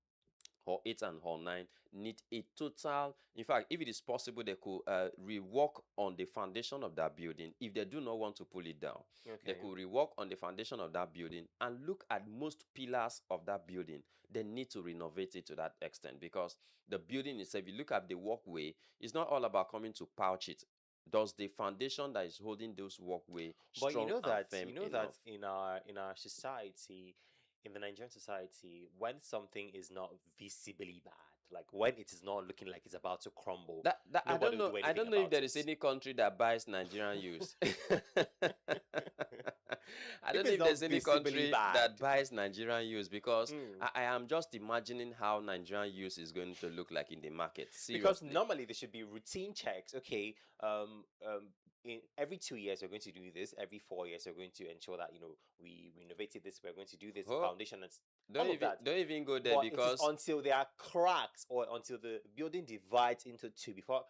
Hall 8 and Hall 9 need a total, in fact, if it is possible, they could rework on the foundation of that building. If they do not want to pull it down, they could rework on the foundation of that building and look at most pillars of that building. They need to renovate it to that extent, because the building itself, if you look at the walkway, it's not all about coming to pouch it. Does the foundation that is holding those walkway strong and firm enough? That in our society, in the Nigerian society, when something is not visibly bad, like when it is not looking like it's about to crumble, I don't know. I don't know if there is it. any country that buys Nigerian use. I don't If know it's if not there's any visibly country bad. that buys Nigerian use, because I am just imagining how Nigerian use is going to look like in the market. Seriously. Because normally there should be routine checks. Okay, in every 2 years we're going to do this. Every 4 years we're going to ensure that we renovated this. We're going to do this foundation and don't even go there, but because it is until there are cracks or until the building divides into two before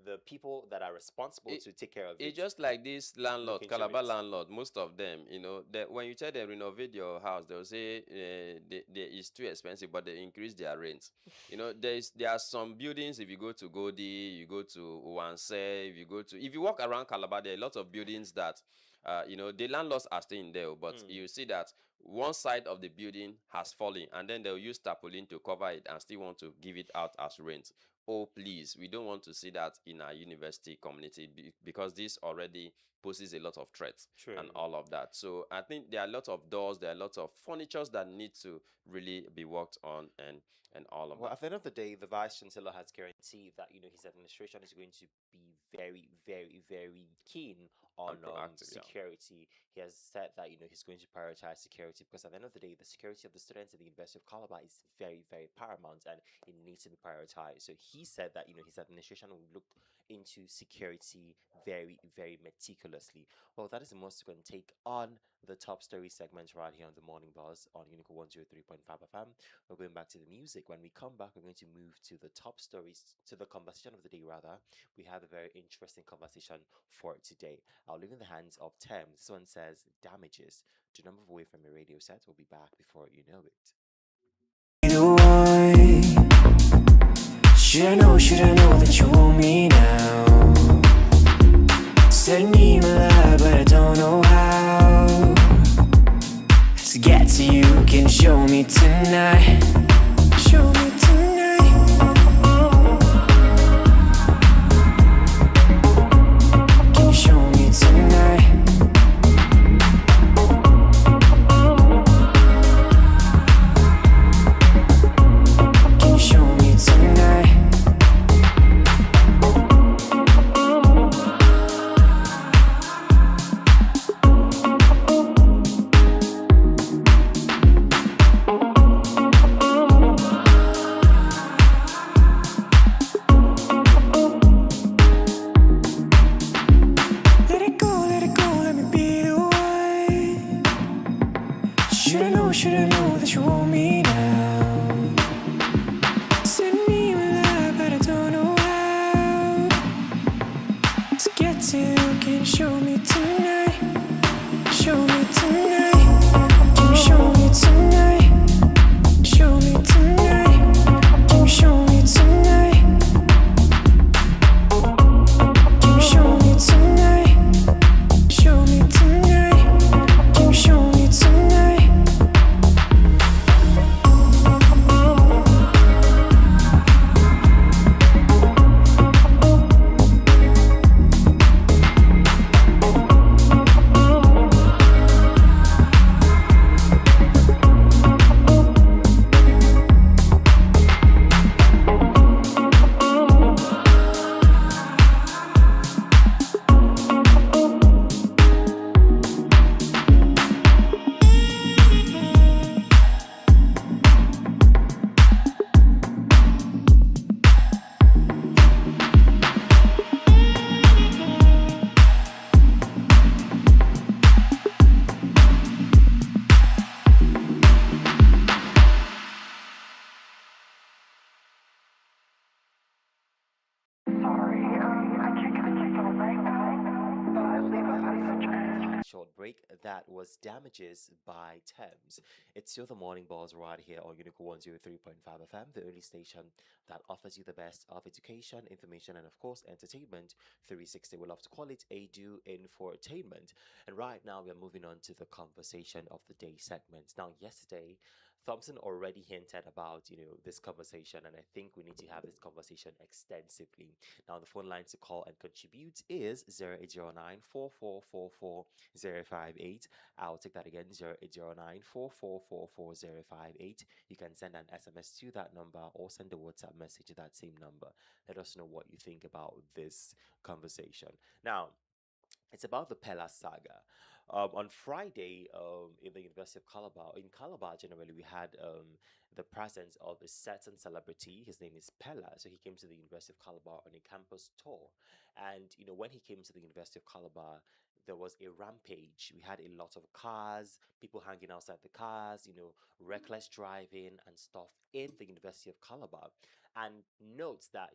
the people that are responsible to take care of it. It's just like this landlord, into Calabar it. landlord, most of them, that when you tell them renovate your house, they'll say it's too expensive, but they increase their rent. There are some buildings, if you go to Godi, you go to Wanse, if you walk around Calabar, there are lots of buildings that the landlords are staying there, but you see that one side of the building has fallen, and then they'll use tarpaulin to cover it and still want to give it out as rent. Oh, please, we don't want to see that in our university community, because this already poses a lot of threats and all of that. So I think there are a lot of doors, there are lots of furnitures that need to really be worked on and all of that. At the end of the day, the Vice Chancellor has guaranteed that his administration is going to be very, very, very keen on security. He has said that he's going to prioritize security, because at the end of the day, the security of the students at the University of Calabar is very, very paramount, and it needs to be prioritized. So he said that his administration will look into security very, very meticulously. Well, that is the most we're going to take on the top story segment right here on the Morning Buzz on Unico 103.5 FM. We're going back to the music. When we come back, we're going to move to the top stories, to the conversation of the day rather. We have a very interesting conversation for today. I'll leave in the hands of Thames. This one says damages. Do not move away from your radio set. We'll be back before you know it. Should I know that you want me now? Said need my love, but I don't know how to get to you. Can you show me tonight? Show me tonight. Can you show me tonight? Can you show me tonight? Should I know that you want me now? Send me my love, but I don't know how to get to you. Can you show me tonight? Show me tonight. Can you show me tonight? Show me tonight. Can you show me tonight? Can you show me tonight? Show me tonight. Can you show me tonight? short break. That was Damages by Thames. It's still the morning balls right here on Unico 103.5 FM, the only station that offers you the best of education, information, and of course, entertainment. 360, we love to call it a do infotainment. And right now, we are moving on to the conversation of the day segment. Now, yesterday, Thompson already hinted about, this conversation, and I think we need to have this conversation extensively. Now, the phone line to call and contribute is 0809 I'll take that again, 0809 You can send an SMS to that number or send a WhatsApp message to that same number. Let us know what you think about this conversation. Now, it's about the Pella saga. On Friday, in the University of Calabar, in Calabar generally, we had the presence of a certain celebrity. His name is Pella. So he came to the University of Calabar on a campus tour. And, when he came to the University of Calabar, there was a rampage. We had a lot of cars, people hanging outside the cars, reckless driving and stuff in the University of Calabar. And note that,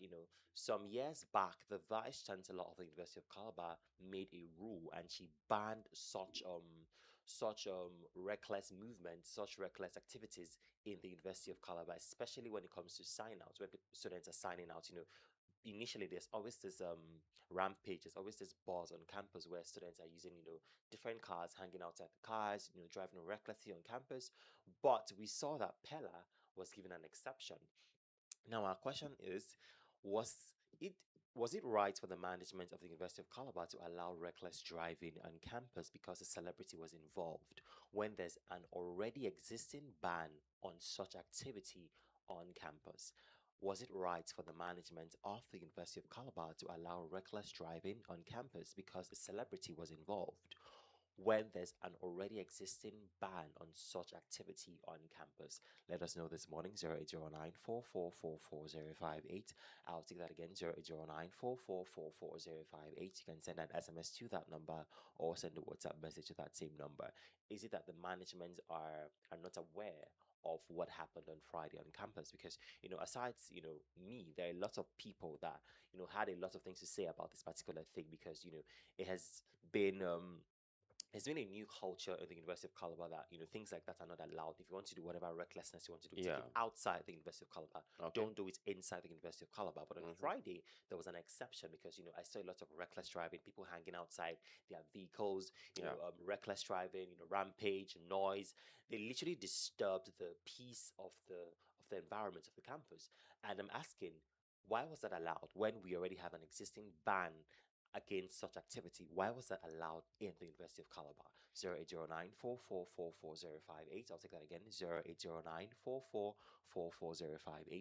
some years back, the Vice Chancellor of the University of Calabar made a rule and she banned such reckless movements, such reckless activities in the University of Calabar, especially when it comes to sign outs, when students are signing out. Initially there's always this rampage, there's always this buzz on campus where students are using, different cars, hanging outside the cars, driving recklessly on campus. But we saw that Pella was given an exception. Now, our question is, was it was it right for the management of the University of Calabar to allow reckless driving on campus because a celebrity was involved when there's an already existing ban on such activity on campus? Was it right for the management of the University of Calabar to allow reckless driving on campus because a celebrity was involved when there's an already existing ban on such activity on campus? Let us know this morning, 0809 I'll take that again, 0809 You can send an SMS to that number or send a WhatsApp message to that same number. Is it that the management are not aware of what happened on Friday on campus? Because, aside, me, there are lots of people that, had a lot of things to say about this particular thing because, it has been there's been a new culture at the University of Calabar that, things like that are not allowed. If you want to do whatever recklessness you want to do, take Yeah. it outside the University of Calabar. Okay. Don't do it inside the University of Calabar. But on Mhm. Friday, there was an exception because, I saw a lot of reckless driving, people hanging outside their vehicles, Yeah. reckless driving, rampage, noise. They literally disturbed the peace of the environment of the campus. And I'm asking, why was that allowed when we already have an existing ban against such activity? Why was that allowed in the University of Calabar? 0809 I'll take that again, 0809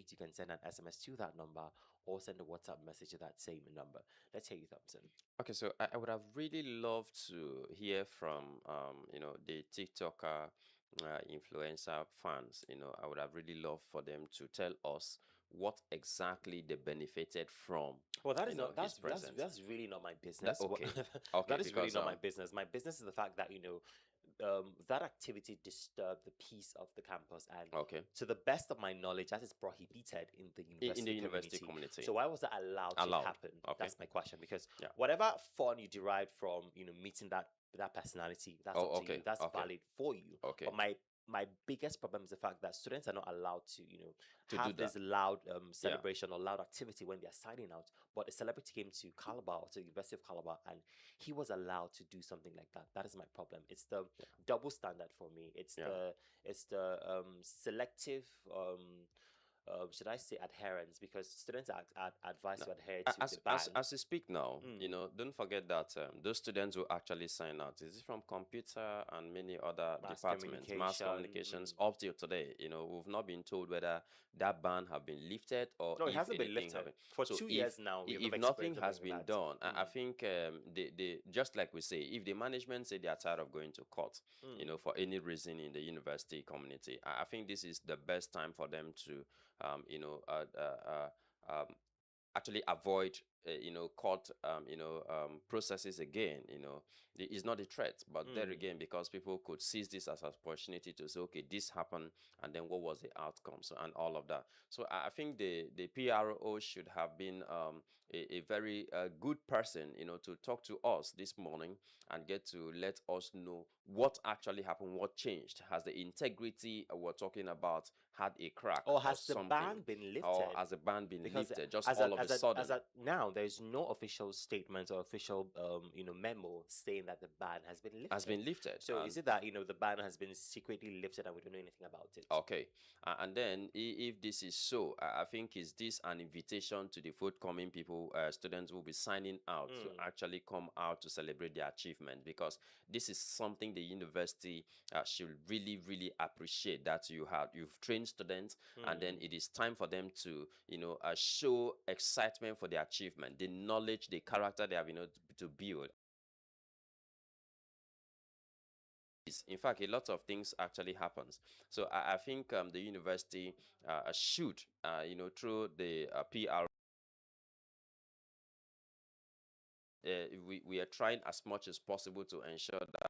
You can send an SMS to that number or send a WhatsApp message to that same number. Let's hear you, Thompson. Okay, so I would have really loved to hear from the TikToker influencer fans. I would have really loved for them to tell us what exactly they benefited from. Well, that is not his that's presence. that's really not my business. Okay. That Okay, is really because not my business. My business is the fact that that activity disturbed the peace of the campus, and okay, to the best of my knowledge, that is prohibited in the in the university university community. community. So why was that allowed to Allowed. happen? Okay. That's my question. Because Yeah. whatever fun you derived from meeting that personality, that's Oh, up to okay, you. That's okay. valid for you. Okay. But my biggest problem is the fact that students are not allowed to To have do this that. loud celebration or loud activity when they're signing out. But a celebrity came to Calabar, or to the University of Calabar, and he was allowed to do something like that. That is my problem. It's the double standard for me. It's Yeah. the selective should I say adherence, because students are advised to adhere to the ban. As you speak now, Mm. don't forget that those students who actually sign out is it from computer and many other Mass departments, mass communication, communications. Up till today, we've not been told whether that ban have been lifted or No, it if hasn't been anything lifted have been. for So 2 years now. We have if never nothing experienced has anything been like that. done, I think they just like we say, if the management say they are tired of going to court, for any reason in the university community, I think this is the best time for them to um, you know, uh, uh, uh, um, actually avoid court processes again. It's not a threat, but there Mm. again, because people could seize this as an opportunity to say, okay, this happened, and then what was the outcome, so and all of that. So I think the PRO should have been a very good person, to talk to us this morning and get to let us know what actually happened, what changed. Has the integrity we're talking about had a crack Or or has the something? ban been Or lifted? has the ban been Because lifted just all of a as sudden? a now there's no official statement or official memo saying that the ban has been Has lifted. been lifted. So And is it that the ban has been secretly lifted and we don't know anything about it? okay, and then if this is so, I think is this an invitation to the forthcoming people, students who will be signing out to Mm. actually come out to celebrate their achievement, because this is something the university should really, really appreciate, that you've trained students, and then Mm. it is time for them to show excitement for their achievement, the knowledge, the character they have to build. In fact, a lot of things actually happens. So I think the university should, through the PR, we are trying as much as possible to ensure that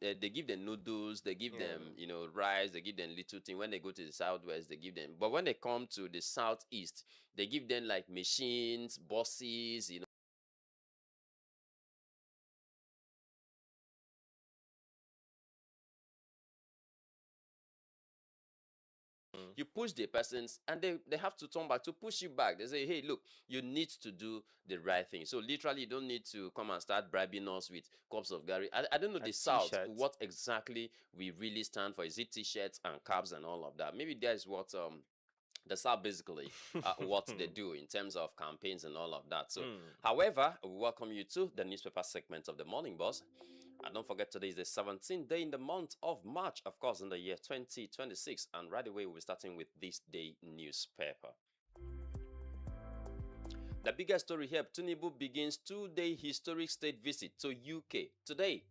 they give them noodles, they give Yeah. them, rice, they give them little thing. When they go to the southwest, they give them. But when they come to the southeast, they give them like machines, buses, Mm. you push the persons and they have to turn back to push you back. They say, hey, look, you need to do the right thing. So literally you don't need to come and start bribing us with cups of gary. I don't know A the south t-shirt. what exactly we really stand for. Is it t-shirts and caps and all of that? Maybe that's what the south basically what they do in terms of campaigns and all of that. So Mm. however, we welcome you to the newspaper segment of the morning boss. And don't forget, today is the 17th day in the month of March, of course, in the year 2026. And right away, we'll be starting with this day newspaper. The biggest story here, Tinubu begins two-day historic state visit to UK today.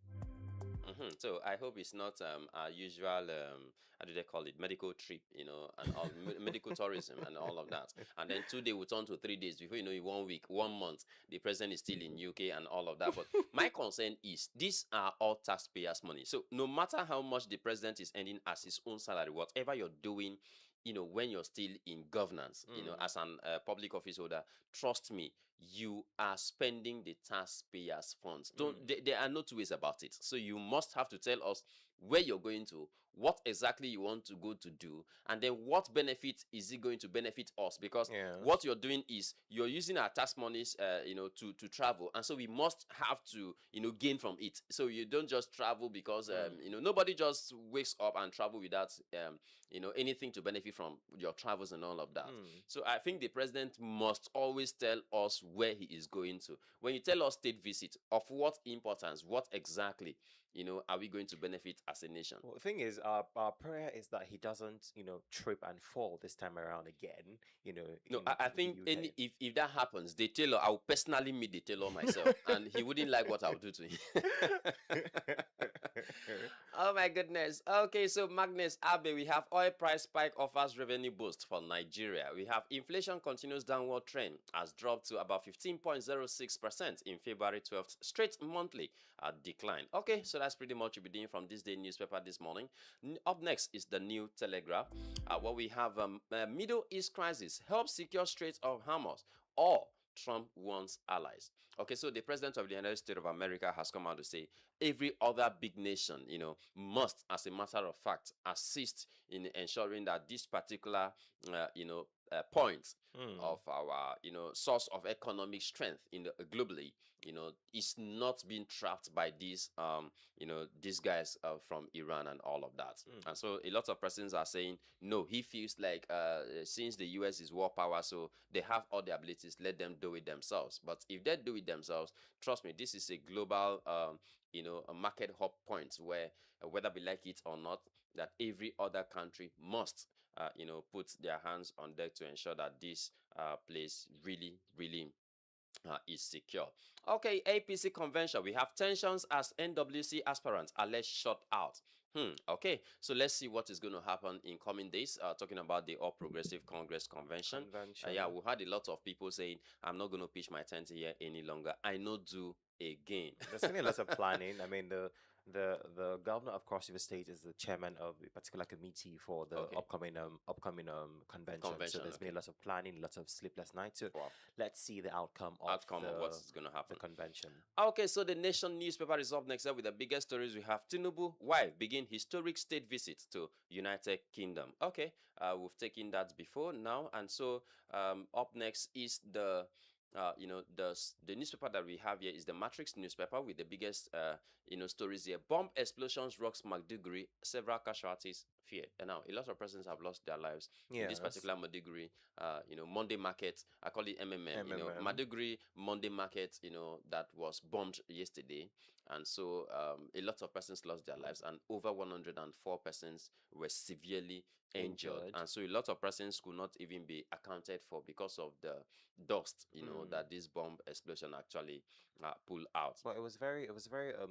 So I hope it's not our usual, how do they call it, medical trip, and all medical tourism and all of that. And then 2 days will turn to 3 days before you know it, 1 week, 1 month, the president is still in UK and all of that. But my concern is these are all taxpayers' money. So no matter how much the president is earning as his own salary, whatever you're doing, when you're still in governance, as an public office holder, trust me, you are spending the taxpayers' funds. Don't there are no two ways about it. So you must have to tell us where you're going to, what exactly you want to go to do, and then what benefit is it going to benefit us? Because Yes. what you're doing is you're using our tax monies, to travel, and so we must have to, gain from it. So you don't just travel because, nobody just wakes up and travel without, anything to benefit from your travels and all of that. So I think the president must always tell us where he is going to. When you tell us state visit, of what importance, what exactly, are we going to benefit as a nation? Well, the thing is, our prayer is that he doesn't, trip and fall this time around again, No, I in the think UK. if that happens, the tailor, I'll personally meet the tailor myself, and he wouldn't like what I'll do to him. Oh my goodness. Okay, so Magnus Abe, we have oil price spike offers revenue boost for Nigeria. We have inflation continues downward trend, has dropped to about 15.06% in February 12th, straight monthly decline. Okay, so that's pretty much what we're doing from this day newspaper this morning. Up next is the New Telegraph, where we have Middle East crisis helps secure Strait of Hormuz, or Trump wants allies. Okay, so the president of the United States of America has come out to say every other big nation, must, as a matter of fact, assist in ensuring that this particular, point of our, source of economic strength globally, is not being trapped by these, these guys from Iran and all of that. And so a lot of persons are saying, no, he feels like since the US is war power, so they have all the abilities, let them do it themselves. But if they do it themselves, trust me, this is a global, a market hub point where, whether we like it or not, that every other country must, put their hands on deck to ensure that this place really, really is secure. Okay, APC convention. We have tensions as NWC aspirants alleged shut out. Okay, so let's see what is going to happen in coming days. Talking about the All Progressive Congress convention. Yeah, we had a lot of people saying, I'm not going to pitch my tent here any longer. I know do again. There's going to be lots of planning. I mean, the governor of Cross River State is the chairman of a particular committee for the Okay. upcoming convention. So there's been Okay. lots of planning, lots of sleepless nights. So Wow. let's see the outcome of What's going to the happen. convention. Okay, so the Nation newspaper is up next with the biggest stories. We have Tinubu wife begin historic state visit to United Kingdom. Okay, we've taken that before now, and so up next is the the newspaper that we have here is the Matrix newspaper with the biggest stories here. Bomb explosions rocks Maiduguri, several casualties feared. And now a lot of persons have lost their lives in this particular Maiduguri Monday market. I call it MMM. Maiduguri Monday market, that was bombed yesterday, and so a lot of persons lost their lives, and over 104 persons were severely injured. And so a lot of persons could not even be accounted for because of the dust, that this bomb explosion actually pulled out. Well, it was a very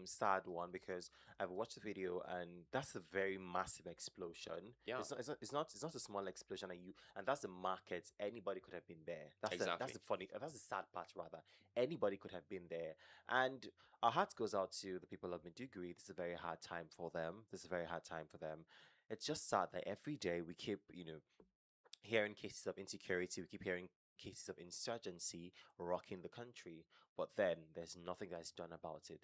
sad one because I've watched the video and that's a very massive explosion. explosion. Yeah, It's not a small explosion, and that's the market. Anybody could have been there. That's exactly. the funny. That's the sad part, rather. Anybody could have been there, and our heart goes out to the people of Maiduguri. This is a very hard time for them. This is a very hard time for them. It's just sad that every day we keep, hearing cases of insecurity. We keep hearing cases of insurgency rocking the country, but then there's nothing that's done about it.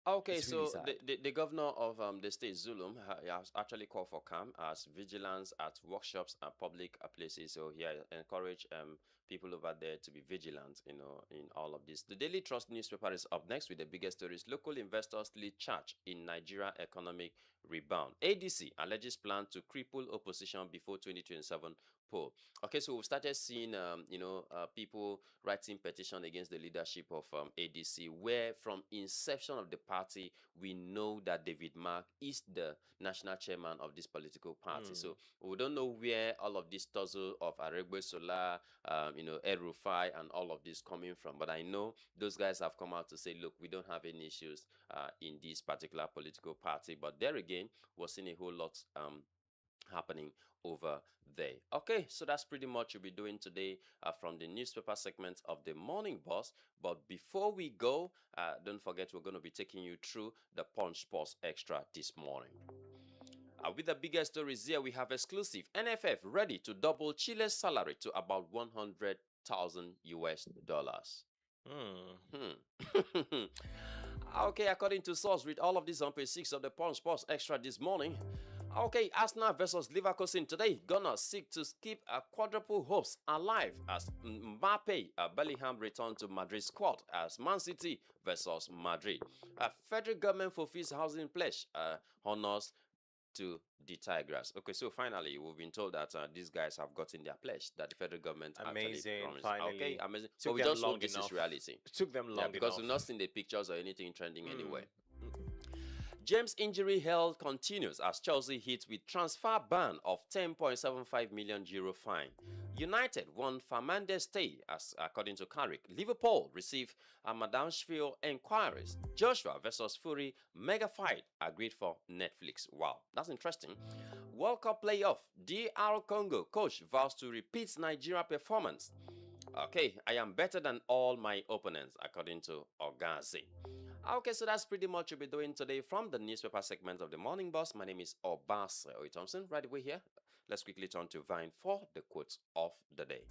Okay, It's really so sad. the governor of the state, Zulum, has actually called for calm as vigilance at workshops and public places. So he encourage people over there to be vigilant, in all of this. The Daily Trust newspaper is up next with the biggest stories. Local investors lead charge in Nigeria economic rebound. ADC alleges plan to cripple opposition before 2027 poll. Okay, so we've started seeing, people writing petition against the leadership of ADC, where from inception of the party, we know that David Mark is the national chairman of this political party. Mm. So we don't know where all of this tussle of Aregbe Sola, El Rufai, and all of this coming from. But I know those guys have come out to say, look, we don't have any issues in this particular political party. But there again, we're seeing a whole lot happening over there. Okay, so that's pretty much we'll be doing today from the newspaper segment of the Morning Boss. But before we go, don't forget we're going to be taking you through the Punch Sports Extra this morning. With the biggest stories here, we have exclusive NFF ready to double Chile's salary to about 100,000 US dollars. Mm. Hmm. Okay, according to source, read all of this on page 6 of the Punch Sports Extra this morning. Okay, Arsenal versus Leverkusen today. Gonna seek to keep a quadruple hopes alive as Mbappe, Bellingham return to Madrid squad as Man City versus Madrid. Federal government fulfills housing pledge, honors to the Tigers. Okay, so finally, we've been told that these guys have gotten their pledge that the federal government actually Amazing. promised. Okay, Finally. amazing. But Took we them just long hope this is enough. reality. It took them Yeah, long because enough. we've not seen the pictures or anything trending anywhere. Mm. James' injury hell continues as Chelsea hits with transfer ban of 10.75 million euro fine. United won Fernandes stay as according to Carrick. Liverpool received Madamsville enquiries. Joshua versus Fury mega fight agreed for Netflix. Wow, that's interesting. World Cup playoff. DR Congo coach vows to repeat Nigeria performance. Okay, I am better than all my opponents according to Ogazi. Okay, so that's pretty much what we'll be doing today from the newspaper segment of the Morning Boss. My name is Obas Oy Thompson. Right away here, let's quickly turn to Vine for the quotes of the day.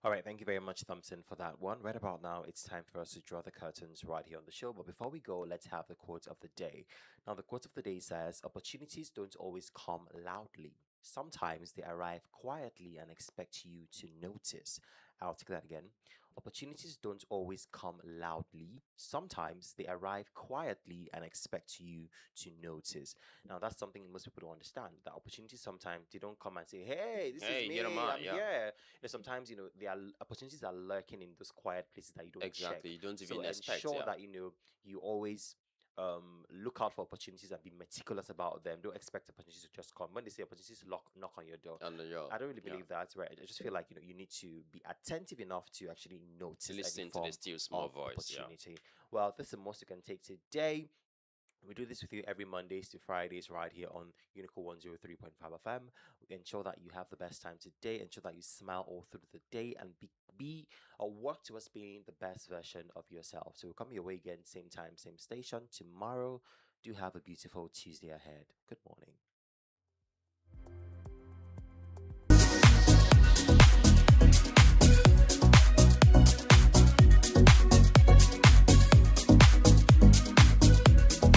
All right, thank you very much, Thompson, for that one. Right about now, it's time for us to draw the curtains right here on the show. But before we go, let's have the quote of the day. Now, the quote of the day says, opportunities don't always come loudly. Sometimes they arrive quietly and expect you to notice. I'll take that again. Opportunities don't always come loudly. Sometimes they arrive quietly and expect you to notice. Now, that's something most people don't understand. That opportunities sometimes they don't come and say, "Hey, this is Hey, here am me. I. I'm Yeah, here." Sometimes there are opportunities are lurking in those quiet places that you don't check. exactly. You don't So even expect. ensure Yeah, that you always look out for opportunities and be meticulous about them. Don't expect opportunities to just come. When they say opportunities knock on your door, and your I don't really yeah. believe that, right? I just feel like you need to be attentive enough to actually notice any Listen to the form still small of voice. Yeah. opportunity. Well, this is the most you can take today. We do this with you every Mondays to Fridays right here on Unico 103.5 FM. We ensure that you have the best time today, ensure that you smile all through the day and be or work towards being the best version of yourself. So we'll come your way again, same time, same station tomorrow. Do have a beautiful Tuesday ahead. Good morning.